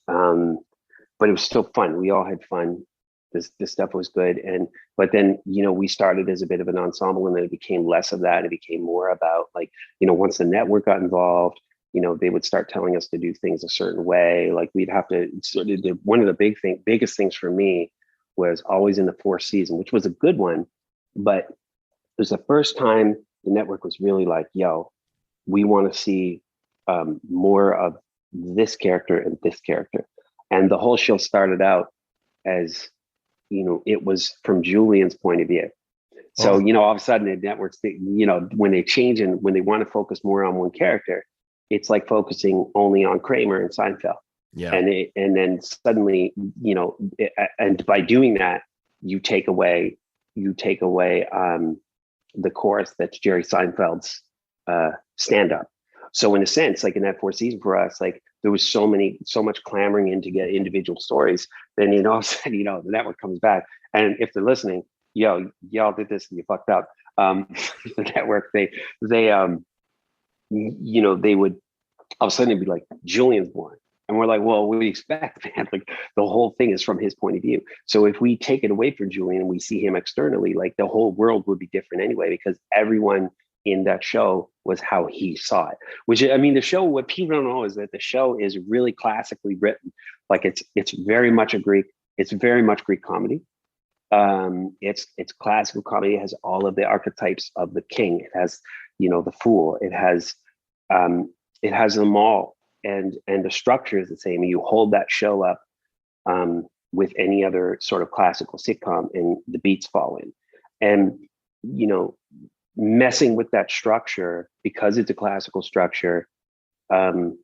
but it was still fun. We all had fun. This stuff was good. But then, we started as a bit of an ensemble, and then it became less of that. It became more about once the network got involved, they would start telling us to do things a certain way. We'd have to one of the biggest things for me was always in the 4th season, which was a good one. But it was the first time the network was really yo, we want to see more of this character and this character. And the whole show started out as, it was from Julian's point of view. So, all of a sudden the networks, when they change and when they want to focus more on one character, it's like focusing only on Kramer and Seinfeld. Yeah. And then suddenly, and by doing that, you take away the chorus that's Jerry Seinfeld's stand-up. So in a sense, like in that fourth season for us, like there was so much clamoring in to get individual stories. Then, all of a sudden, the network comes back. And if they're listening, y'all did this and you fucked up. The network, they would all of a sudden it'd be like, Julian's born. And we're like, well, what do you expect, man? Like the whole thing is from his point of view. So if we take it away from Julian and we see him externally, like the whole world would be different anyway, because everyone in that show was how he saw it. Which, the show, what people don't know is that the show is really classically written. Like it's very much Greek comedy. It's classical comedy. It has all of the archetypes of the king. It has, the fool. It has them all. And the structure is the same. You hold that show up with any other sort of classical sitcom and the beats fall in. And, messing with that structure, because it's a classical structure, it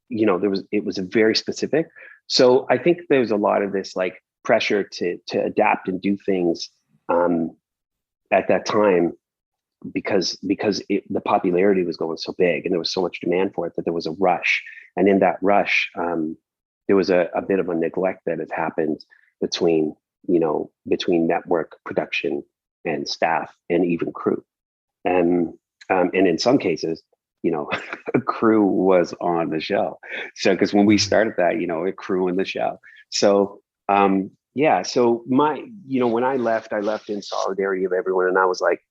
was a very specific. So I think there's a lot of this like pressure to adapt and do things at that time, because the popularity was going so big and there was so much demand for it that there was a rush. And in that rush, there was a bit of a neglect that had happened between network production and staff and even crew. And in some cases, a crew was on the show. So, because when we started that, a crew in the show. So, so when I left in solidarity of everyone, and I was like,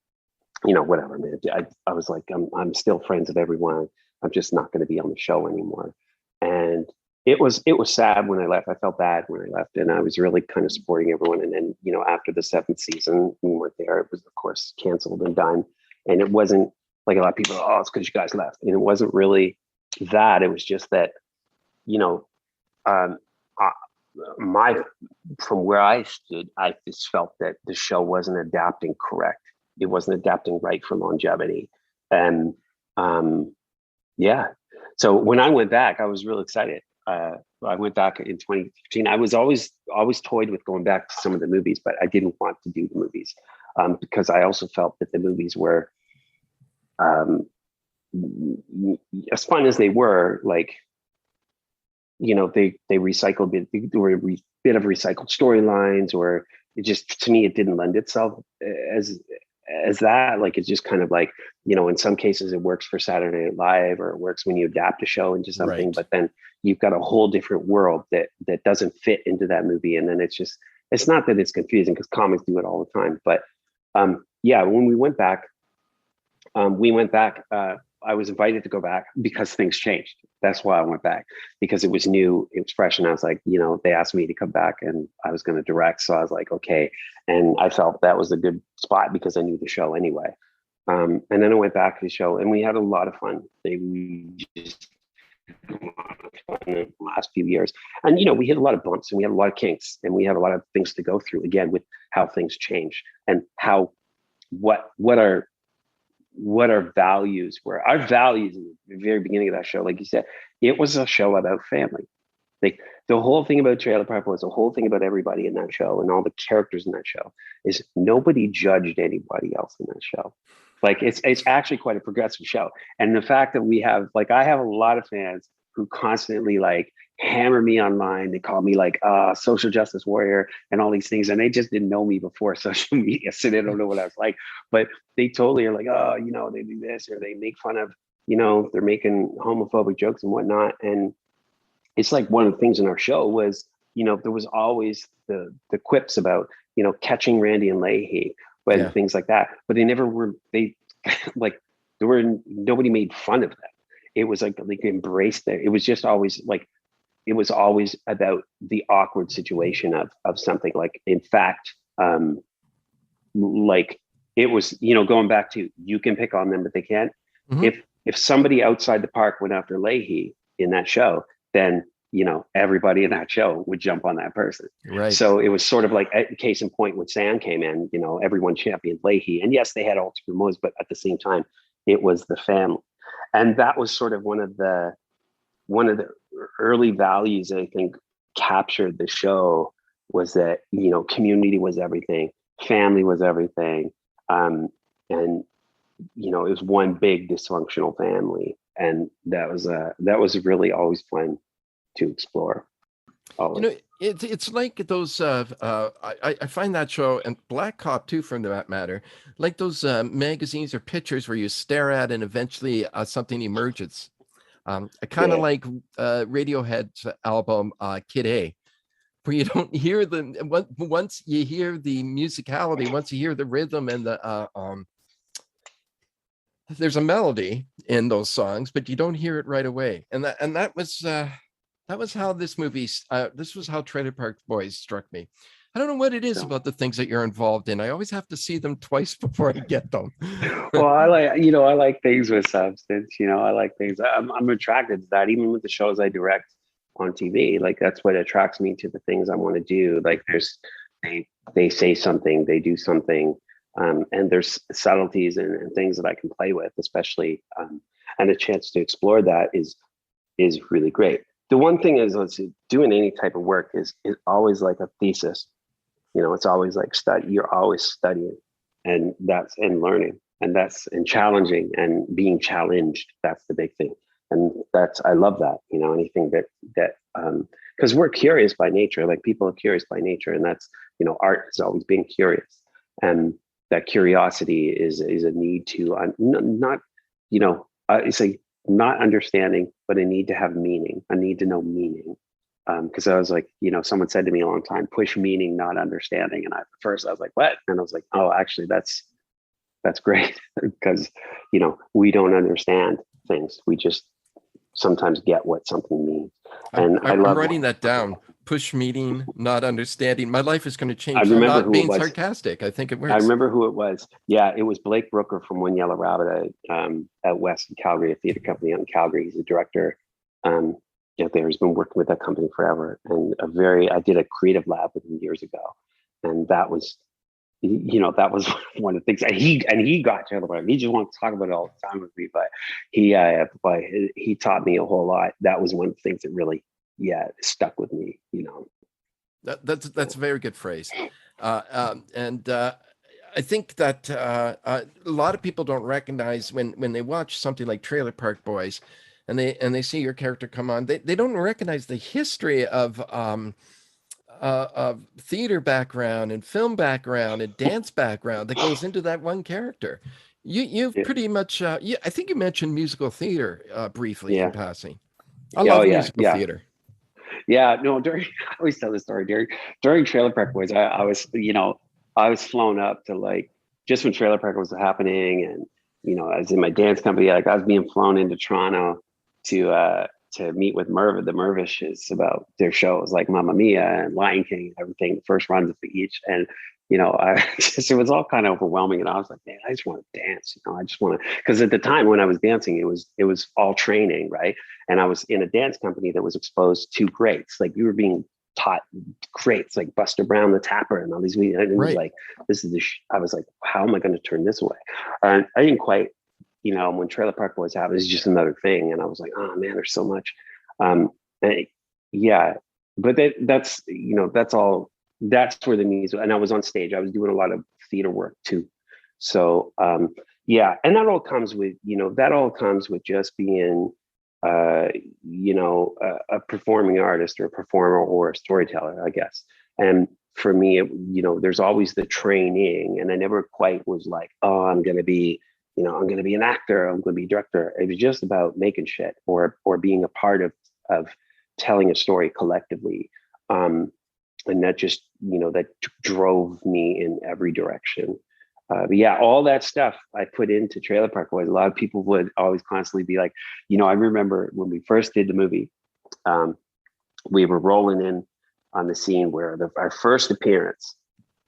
whatever, man. I was like, I'm still friends with everyone. I'm just not going to be on the show anymore. And it was sad when I left. I felt bad when I left, and I was really kind of supporting everyone. And then, after the 7th season, we weren't there. It was, of course, canceled and done. And it wasn't like a lot of people, it's because you guys left. And it wasn't really that. It was just that, from where I stood, I just felt that the show wasn't adapting correct. It wasn't adapting right for longevity. And so when I went back, I was real excited. I went back in 2015. I was always toyed with going back to some of the movies, but I didn't want to do the movies because I also felt that the movies were, as fun as they were, like, they recycled there were a bit of recycled storylines, or it just, to me, it didn't lend itself as that. Like, it's just kind of like, in some cases it works for Saturday Night Live, or it works when you adapt a show into something, right. But then you've got a whole different world that doesn't fit into that movie. And then it's not that it's confusing, because comics do it all the time. But when we went back, I was invited to go back because things changed. That's why I went back, because it was new, it was fresh. And I was like, they asked me to come back and I was going to direct. So I was like, okay. And I felt that was a good spot because I knew the show anyway. And then I went back to the show and we had a lot of fun. We just had a lot of fun in the last few years. And, we hit a lot of bumps and we had a lot of kinks and we had a lot of things to go through, again, with how things change and what our values were. Our values in the very beginning of that show, like you said, it was a show about family. Like, the whole thing about Trailer Park was, the whole thing about everybody in that show and all the characters in that show is nobody judged anybody else in that show. Like, it's actually quite a progressive show. And the fact that we have, like, I have a lot of fans who constantly like hammer me online. They call me like social justice warrior and all these things. And they just didn't know me before social media. So they don't know what I was like, but they totally are like, they do this, or they make fun of, they're making homophobic jokes and whatnot. And it's like, one of the things in our show was, there was always the quips about, catching Randy and Leahy, and things like that. But they never were, nobody made fun of them. It was like embraced it. It was just always like, it was always about the awkward situation of something. Like, in fact, like, it was, going back to, you can pick on them, but they can't. Mm-hmm. if somebody outside the park went after Leahy in that show, then, you know, everybody in that show would jump on that person. Right. So it was sort of like a case in point when Sam came in, you know, everyone championed Leahy. And yes, they had ulterior motives, but at the same time, it was the family. And that was sort of one of the early values I think captured the show, was that, you know, community was everything, family was everything. And, you know, it was one big dysfunctional family. And that was really always fun to explore. Always. You know, it's like those, I find that show, and Black Cop too, from that matter, like those magazines or pictures where you stare at and eventually something emerges. I kind of like Radiohead's album, Kid A, where you don't hear once you hear the musicality, once you hear the rhythm and there's a melody in those songs, but you don't hear it right away. And that was how this movie, this was how Trailer Park Boys struck me. I don't know what it is about the things that you're involved in. I always have to see them twice before I get them. Well, I like things with substance. You know, I like things. I'm attracted to that, even with the shows I direct on TV. Like, that's what attracts me to the things I want to do. Like, they say something, they do something, and there's subtleties and things that I can play with, especially, and a chance to explore that is really great. The one thing is, doing any type of work is always like a thesis. You know, it's always like you're always studying, and learning, and challenging and being challenged. That's the big thing. And I love that, you know, anything that because we're curious by nature, like people are curious by nature. And that's, you know, art has always been curious. And that curiosity is a need to not, you know, it's like not understanding, but a need to have meaning, a need to know meaning. Because I was like, you know, someone said to me a long time, push meaning, not understanding. And at first I was like, what? And I was like, oh, actually, that's great. Because, you know, we don't understand things. We just sometimes get what something means. And I'm writing that down. Push meaning, not understanding. My life is going to change. I remember I'm not being sarcastic. I think it works. I remember who it was. Yeah, it was Blake Brooker from One Yellow Rabbit at West in Calgary, a theater company out in Calgary. He's a director. Out there, he's been working with that company forever. And I did a creative lab with him years ago, and that was, you know, that was one of the things. And he got Trailer Park. He just wanted to talk about it all the time with me, but he taught me a whole lot. That was one of the things that really, stuck with me. You know, that's a very good phrase, and I think that a lot of people don't recognize when they watch something like Trailer Park Boys, and they see your character come on, they don't recognize the history of theater background and film background and dance background that goes into that one character. You've pretty much, I think you mentioned musical theater briefly in passing. I love musical theater. Yeah, no, I always tell this story. During Trailer Park Boys, I was flown up to, like, just when Trailer Park was happening, and, you know, I was in my dance company, like I was being flown into Toronto to meet with Merva, the Mervishes, about their shows like Mamma Mia and Lion King and everything, the first runs of each. And, you know, it was all kind of overwhelming. And I was like, man, I just want to dance. You know, I just want to, because at the time when I was dancing, it was all training, right? And I was in a dance company that was exposed to greats. Like, we were being taught greats like Buster Brown, the Tapper, and all these. And it was like, this is I was like, how am I going to turn this away? And I didn't quite, you know, when Trailer Park Boys happened, it's just another thing. And I was like, oh man, there's so much. But that's, you know, that's where the music, and I was on stage, I was doing a lot of theater work too. So, and that all comes with, you know, just being, you know, a performing artist or a performer or a storyteller, I guess. And for me, you know, there's always the training, and I never quite was like, oh, I'm going to be an actor, I'm going to be a director. It was just about making shit or being a part of telling a story collectively. And that just, you know, that drove me in every direction. But all that stuff I put into Trailer Park Boys. A lot of people would always constantly be like, you know, I remember when we first did the movie, we were rolling in on the scene where our first appearance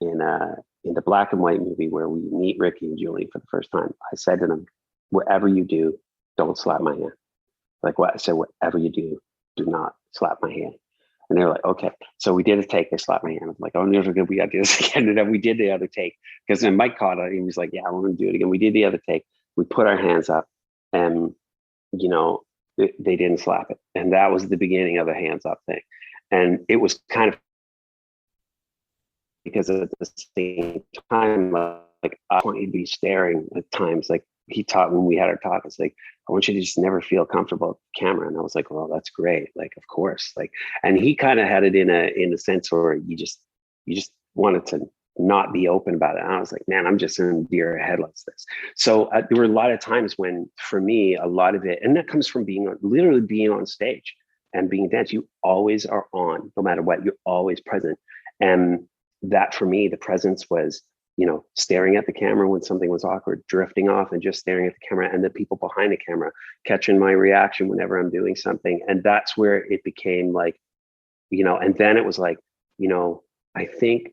in the black and white movie where we meet Ricky and Julie for the first time. I said to them, whatever you do, don't slap my hand. Like what? I said, whatever you do, do not slap my hand. And they were like, okay. So we did a take. They slapped my hand. I'm like, oh, never good. We got to do this again. And then we did the other take because then Mike caught it. He was like, yeah, we're going to do it again. We did the other take. We put our hands up, and they didn't slap it. And that was the beginning of the hands up thing. And it was kind of because at the same time, like I want you to be staring at times. Like he taught when we had our talk, it's like, I want you to just never feel comfortable with the camera. And I was like, well, that's great. Like, of course. Like, and he kind of had it in a sense where you just wanted to not be open about it. And I was like, man, I'm just in deer headlights this. So there were a lot of times when, for me, a lot of it, and that comes from literally being on stage and being danced. You always are on, no matter what. You're always present. And that for me, the presence was, staring at the camera when something was awkward, drifting off and just staring at the camera, and the people behind the camera catching my reaction whenever I'm doing something. And that's where it became like, and then it was like, I think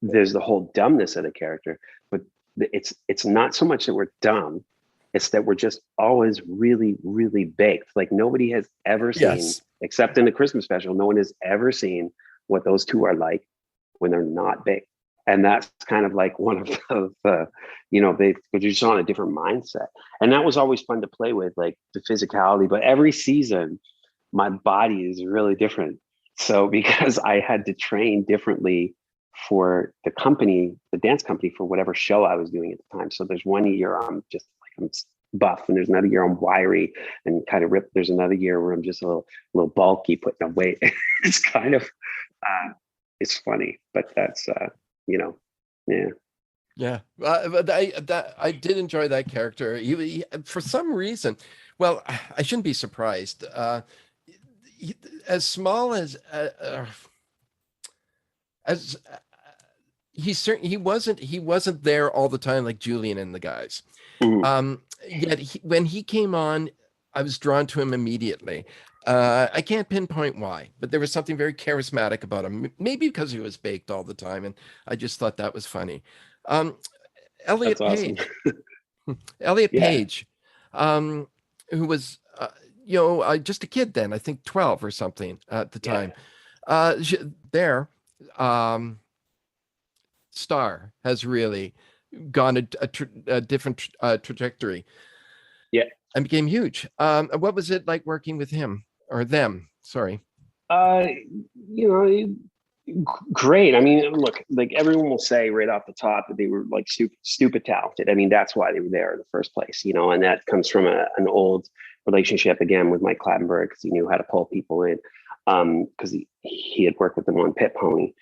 there's the whole dumbness of the character, but it's not so much that we're dumb, it's that we're just always really, really baked. Like nobody has ever seen, except in the Christmas special, no one has ever seen what those two are like when they're not baked. And that's kind of like one of the they're just on a different mindset. And that was always fun to play with, like the physicality. But every season, my body is really different. So because I had to train differently for the company, the dance company, for whatever show I was doing at the time. So there's one year I'm buff, and there's another year I'm wiry and kind of ripped. There's another year where I'm just a little bulky, putting on weight. It's kind of, it's funny, but that's, yeah. But I did enjoy that character. He, for some reason, well, I shouldn't be surprised. As small as he wasn't there all the time like Julian and the guys. Mm-hmm. Yet when he came on, I was drawn to him immediately. I can't pinpoint why, but there was something very charismatic about him. Maybe because he was baked all the time, and I just thought that was funny. Elliot Awesome. Page, Elliot Page, who was just a kid then, I think 12 or something at the time. Star has really gone a different trajectory. Yeah. And became huge. What was it like working with him or them? Sorry. Great. I mean, look, like everyone will say right off the top that they were like stupid talented. I mean, that's why they were there in the first place, and that comes from an old relationship again with Mike Clattenburg, because he knew how to pull people in, because he had worked with them on Pit Pony.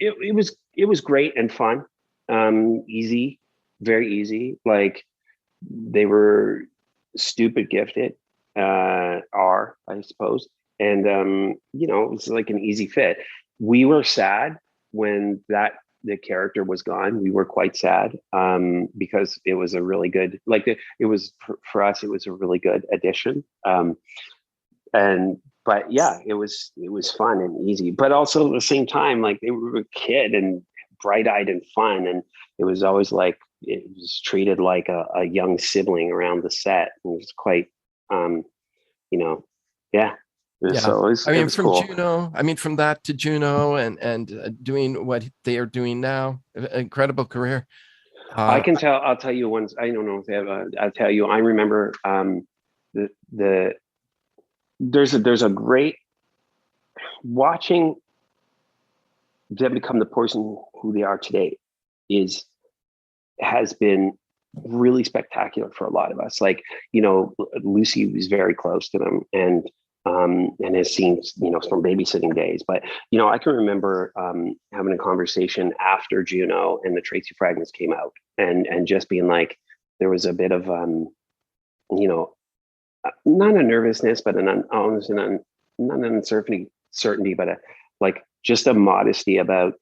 It was great and fun, easy, very easy. Like they were stupid gifted, I suppose. And, it was like an easy fit. We were sad when the character was gone. We were quite sad, because it was a really good, it was for us, it was a really good addition. But yeah, it was fun and easy, but also at the same time, like they were a kid and bright-eyed and fun. And it was always like, it was treated like a young sibling around the set. It was quite, yeah. So it was from cool. Juno, from that to Juno and doing what they are doing now, incredible career. I'll tell you once, I don't know if they have I'll tell you, I remember there's a great watching them become the person who they are today has been really spectacular for a lot of us. Like, Lucy was very close to them and has seen, from babysitting days. But, I can remember having a conversation after Juno and the Tracy Fragments came out and just being like, there was a bit of, not a nervousness, but not an uncertainty, but just a modesty about,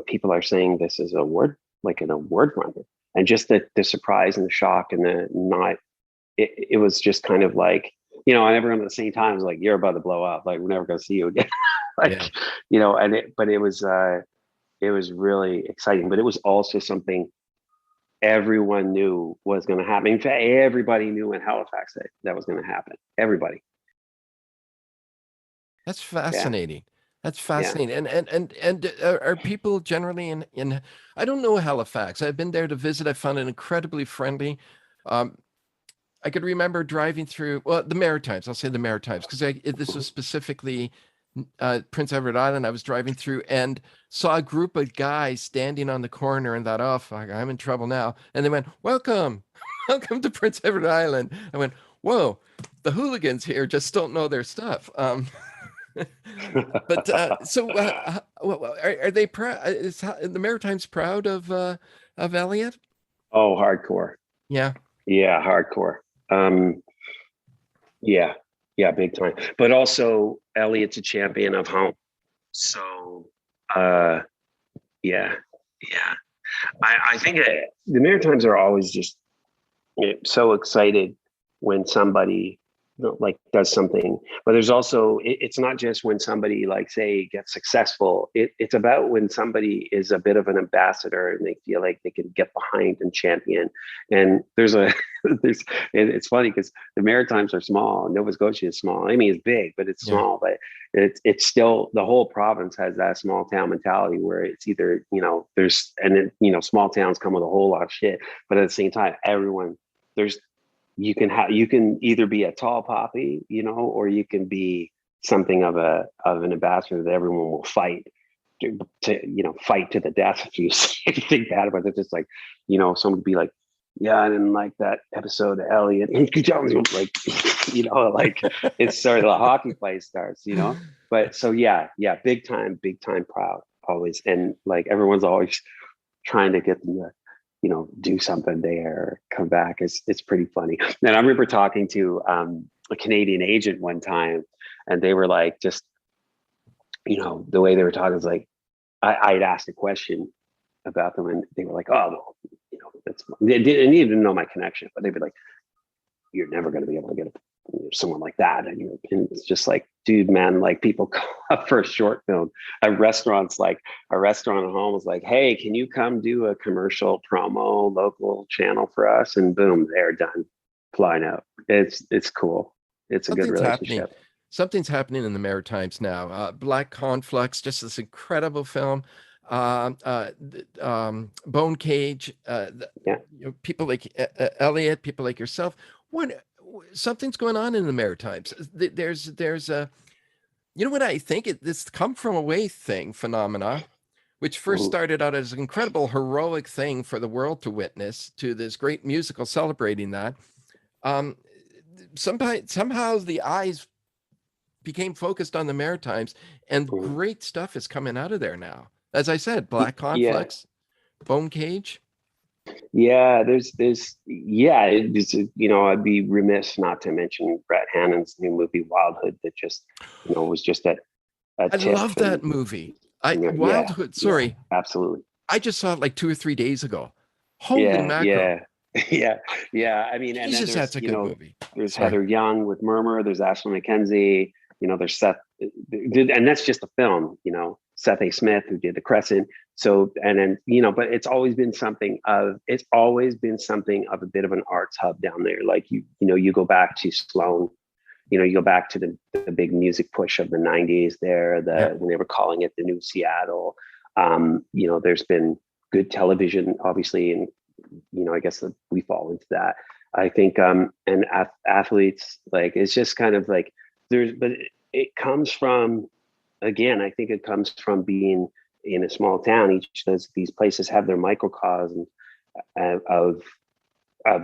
people are saying this is an award runner, and just the surprise and the shock and it was just kind of like, and everyone at the same time was like, you're about to blow up, like we're never going to see you again. But it was It was really exciting, but it was also something everyone knew was going to happen. In fact, everybody knew in Halifax that was going to happen. Everybody. That's fascinating. That's Yeah. fascinating. And are people generally in I don't know Halifax. I've been there to visit. I found it incredibly friendly. I could remember driving through, well, the Maritimes. I'll say the Maritimes because this was specifically Prince Edward Island. I was driving through and saw a group of guys standing on the corner and thought, oh, fuck, I'm in trouble now. And they went, welcome, welcome to Prince Edward Island. I went, whoa, the hooligans here just don't know their stuff. But are they proud? Is the Maritimes proud of Elliot? Oh, hardcore. Yeah. Yeah, hardcore. Yeah, big time. But also, Elliot's a champion of home. So, yeah. I think the Maritimes are always just so excited when somebody like does something, but there's also it's not just when somebody like say gets successful. It's about when somebody is a bit of an ambassador and they feel like they can get behind and champion. And it's funny because the Maritimes are small, Nova Scotia is small. I mean, it's big, but it's small. But it's still, the whole province has that small town mentality where it's either there's, and then small towns come with a whole lot of shit, but at the same time, everyone you can either be a tall poppy, or you can be something of an ambassador that everyone will fight to fight to the death if you say anything bad about it. It's just like, someone would be like, yeah, I didn't like that episode of Elliot. Like, like it's sort of the hockey play starts, But so yeah, big time proud always, and like everyone's always trying to get them to do something there, come back. It's pretty funny. And I remember talking to a Canadian agent one time, and they were like, just, the way they were talking was like, I'd asked a question about them, and they were like, oh, well, they didn't even know my connection, but they'd be like, you're never going to be able to get someone like that. And it's just like, dude, man, like people call up for a short film. A restaurant at home is like, hey, can you come do a commercial promo local channel for us? And boom, they're done, flying out. It's cool. It's a good relationship. Something's happening in the Maritimes now. Black Conflux, just this incredible film. Bone Cage, people like Elliot, people like yourself. Something's going on in the Maritimes. There's a, what I think, this come from away thing phenomena, which first started out as an incredible heroic thing for the world to witness, to this great musical celebrating that. Somehow the eyes became focused on the Maritimes, and great stuff is coming out of there now. As I said, Black Conflux, Bone Cage. Yeah, I'd be remiss not to mention Brett Hannon's new movie Wildhood that just, was just I love that movie. Wildhood, sorry. Yeah, absolutely. I just saw it like 2 or 3 days ago. Holy mackerel. Yeah. I mean, Jesus, that's a good movie. There's Heather Young with Murmur. There's Ashley McKenzie. There's Seth, and that's just a film. Seth A. Smith, who did The Crescent. So, and then but it's always been something of a bit of an arts hub down there. Like you go back to Sloan. You go back to the big music push of the 90s there, when they were calling it the New Seattle. There's been good television, obviously, and I guess that we fall into that. I think and athletes, like, it's just kind of like but it comes from, again, I think it comes from being in a small town. Each of these places have their microcosm of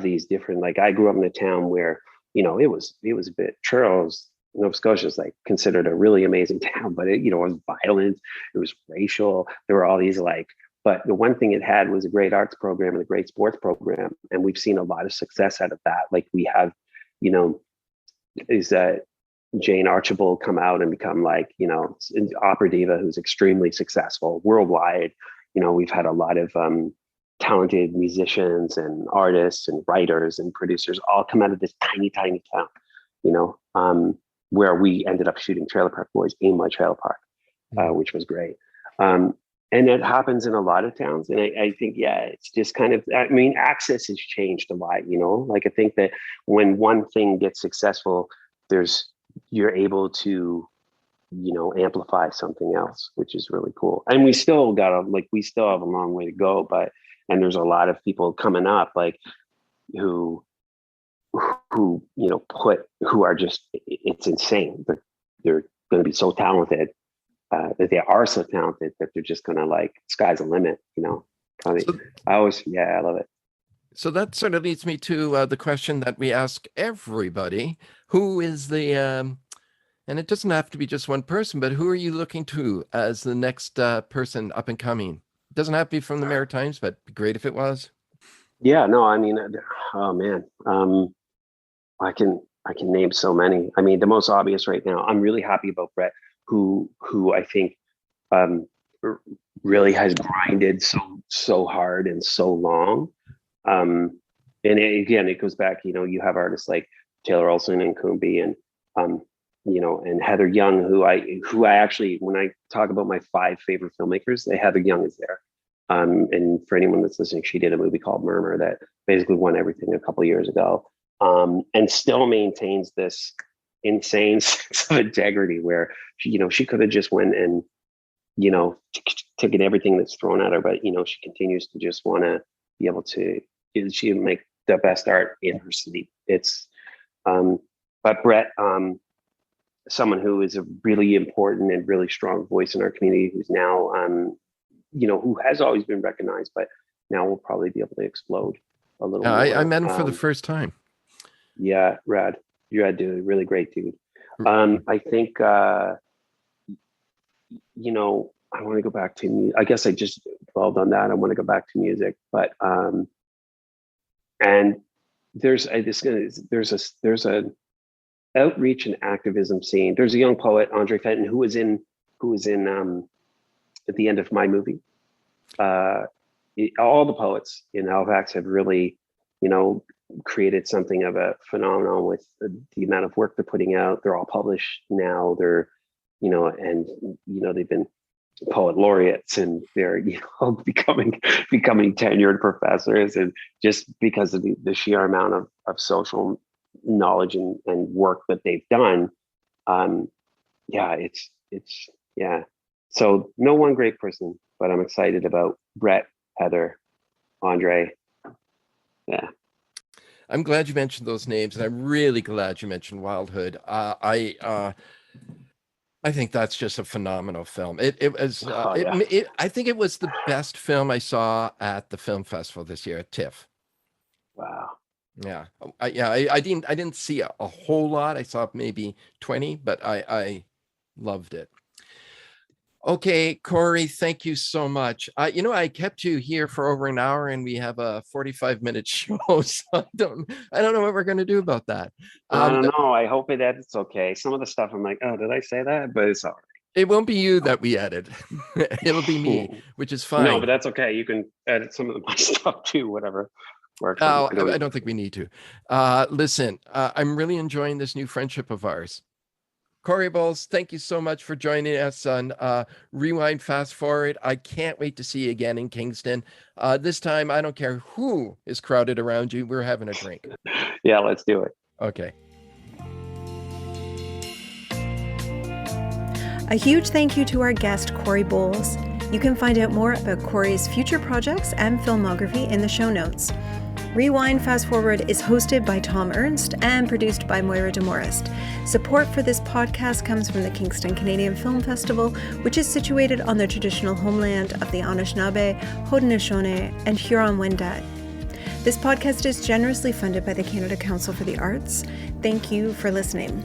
these different, like, I grew up in a town where it was a bit, Charles, Nova Scotia is like considered a really amazing town, but it was violent, it was racial, there were all these but the one thing it had was a great arts program and a great sports program, and we've seen a lot of success out of that. Like, we have is that Jane Archibald come out and become like, an opera diva who's extremely successful worldwide. We've had a lot of talented musicians and artists and writers and producers all come out of this tiny town, where we ended up shooting Trailer Park Boys in my trailer park, which was great. and it happens in a lot of towns. And I think, yeah, it's just kind of, I mean, access has changed a lot, you know, like I think that when one thing gets successful, you're able to, you know, amplify something else, which is really cool. And we still have a long way to go, and there's a lot of people coming up, like who, you know, who are just, it's insane. They're going to be so talented, that they are so talented that they're just going to, like, sky's the limit, you know. I love it. So that sort of leads me to the question that we ask everybody: who is the, and it doesn't have to be just one person, but who are you looking to as the next person up and coming? It doesn't have to be from the Maritimes, but it'd be great if it was. Yeah, no, I mean, oh man, I can name so many. I mean, the most obvious right now, I'm really happy about Brett, who I think really has grinded so hard and so long. And it goes back, you know, you have artists like Taylor Olson and Kumbi and you know, and Heather Young, who I actually, when I talk about my 5 favorite filmmakers, Heather Young is there. And for anyone that's listening, she did a movie called Murmur that basically won everything a couple of years ago, and still maintains this insane sense of integrity where she could have just went and, you know, taken everything that's thrown at her, but, you know, she continues to just want to be able to, she make the best art in her sleep. It's, but Brett, someone who is a really important and really strong voice in our community, who's now, you know, who has always been recognized, but now will probably be able to explode a little more. I met him for the first time. Yeah, rad. You're a dude, really great dude. I think, you know, I want to go back to, I guess I just dwelled on that. I want to go back to music, but, and there's a outreach and activism scene. There's a young poet, Andre Fenton, who was in at the end of my movie. All the poets in Halifax have really, you know, created something of a phenomenon with the amount of work they're putting out. They're all published now. They're, you know, and, you know, they've been poet laureates, and they're, you know, becoming tenured professors, and just because of the sheer amount of social knowledge and work that they've done. Yeah. So no one great person, but I'm excited about Brett, Heather, Andre. Yeah. I'm glad you mentioned those names, and I'm really glad you mentioned Wildhood. I think that's just a phenomenal film. It was. I think it was the best film I saw at the film festival this year at TIFF. Wow. Yeah. I didn't see a whole lot. I saw maybe 20, but I loved it. Okay, Cory, thank you so much. You know, I kept you here for over an hour, and we have a 45-minute show, so I don't know what we're going to do about that. I don't know. I hope it's okay. Some of the stuff I'm like, oh, did I say that? But it's all right. It won't be you that we edit. It'll be me, which is fine. No, but that's okay. You can edit some of my stuff too, whatever. Oh, I don't think we need to. Listen, I'm really enjoying this new friendship of ours. Cory Bowles, thank you so much for joining us on Rewind Fast Forward. I can't wait to see you again in Kingston. This time, I don't care who is crowded around you. We're having a drink. Yeah, let's do it. Okay. A huge thank you to our guest, Cory Bowles. You can find out more about Cory's future projects and filmography in the show notes. Rewind Fast Forward is hosted by Thom Ernst and produced by Moira Demorest. Support for this podcast comes from the Kingston Canadian Film Festival, which is situated on the traditional homeland of the Anishinaabe, Haudenosaunee, and Huron-Wendat. This podcast is generously funded by the Canada Council for the Arts. Thank you for listening.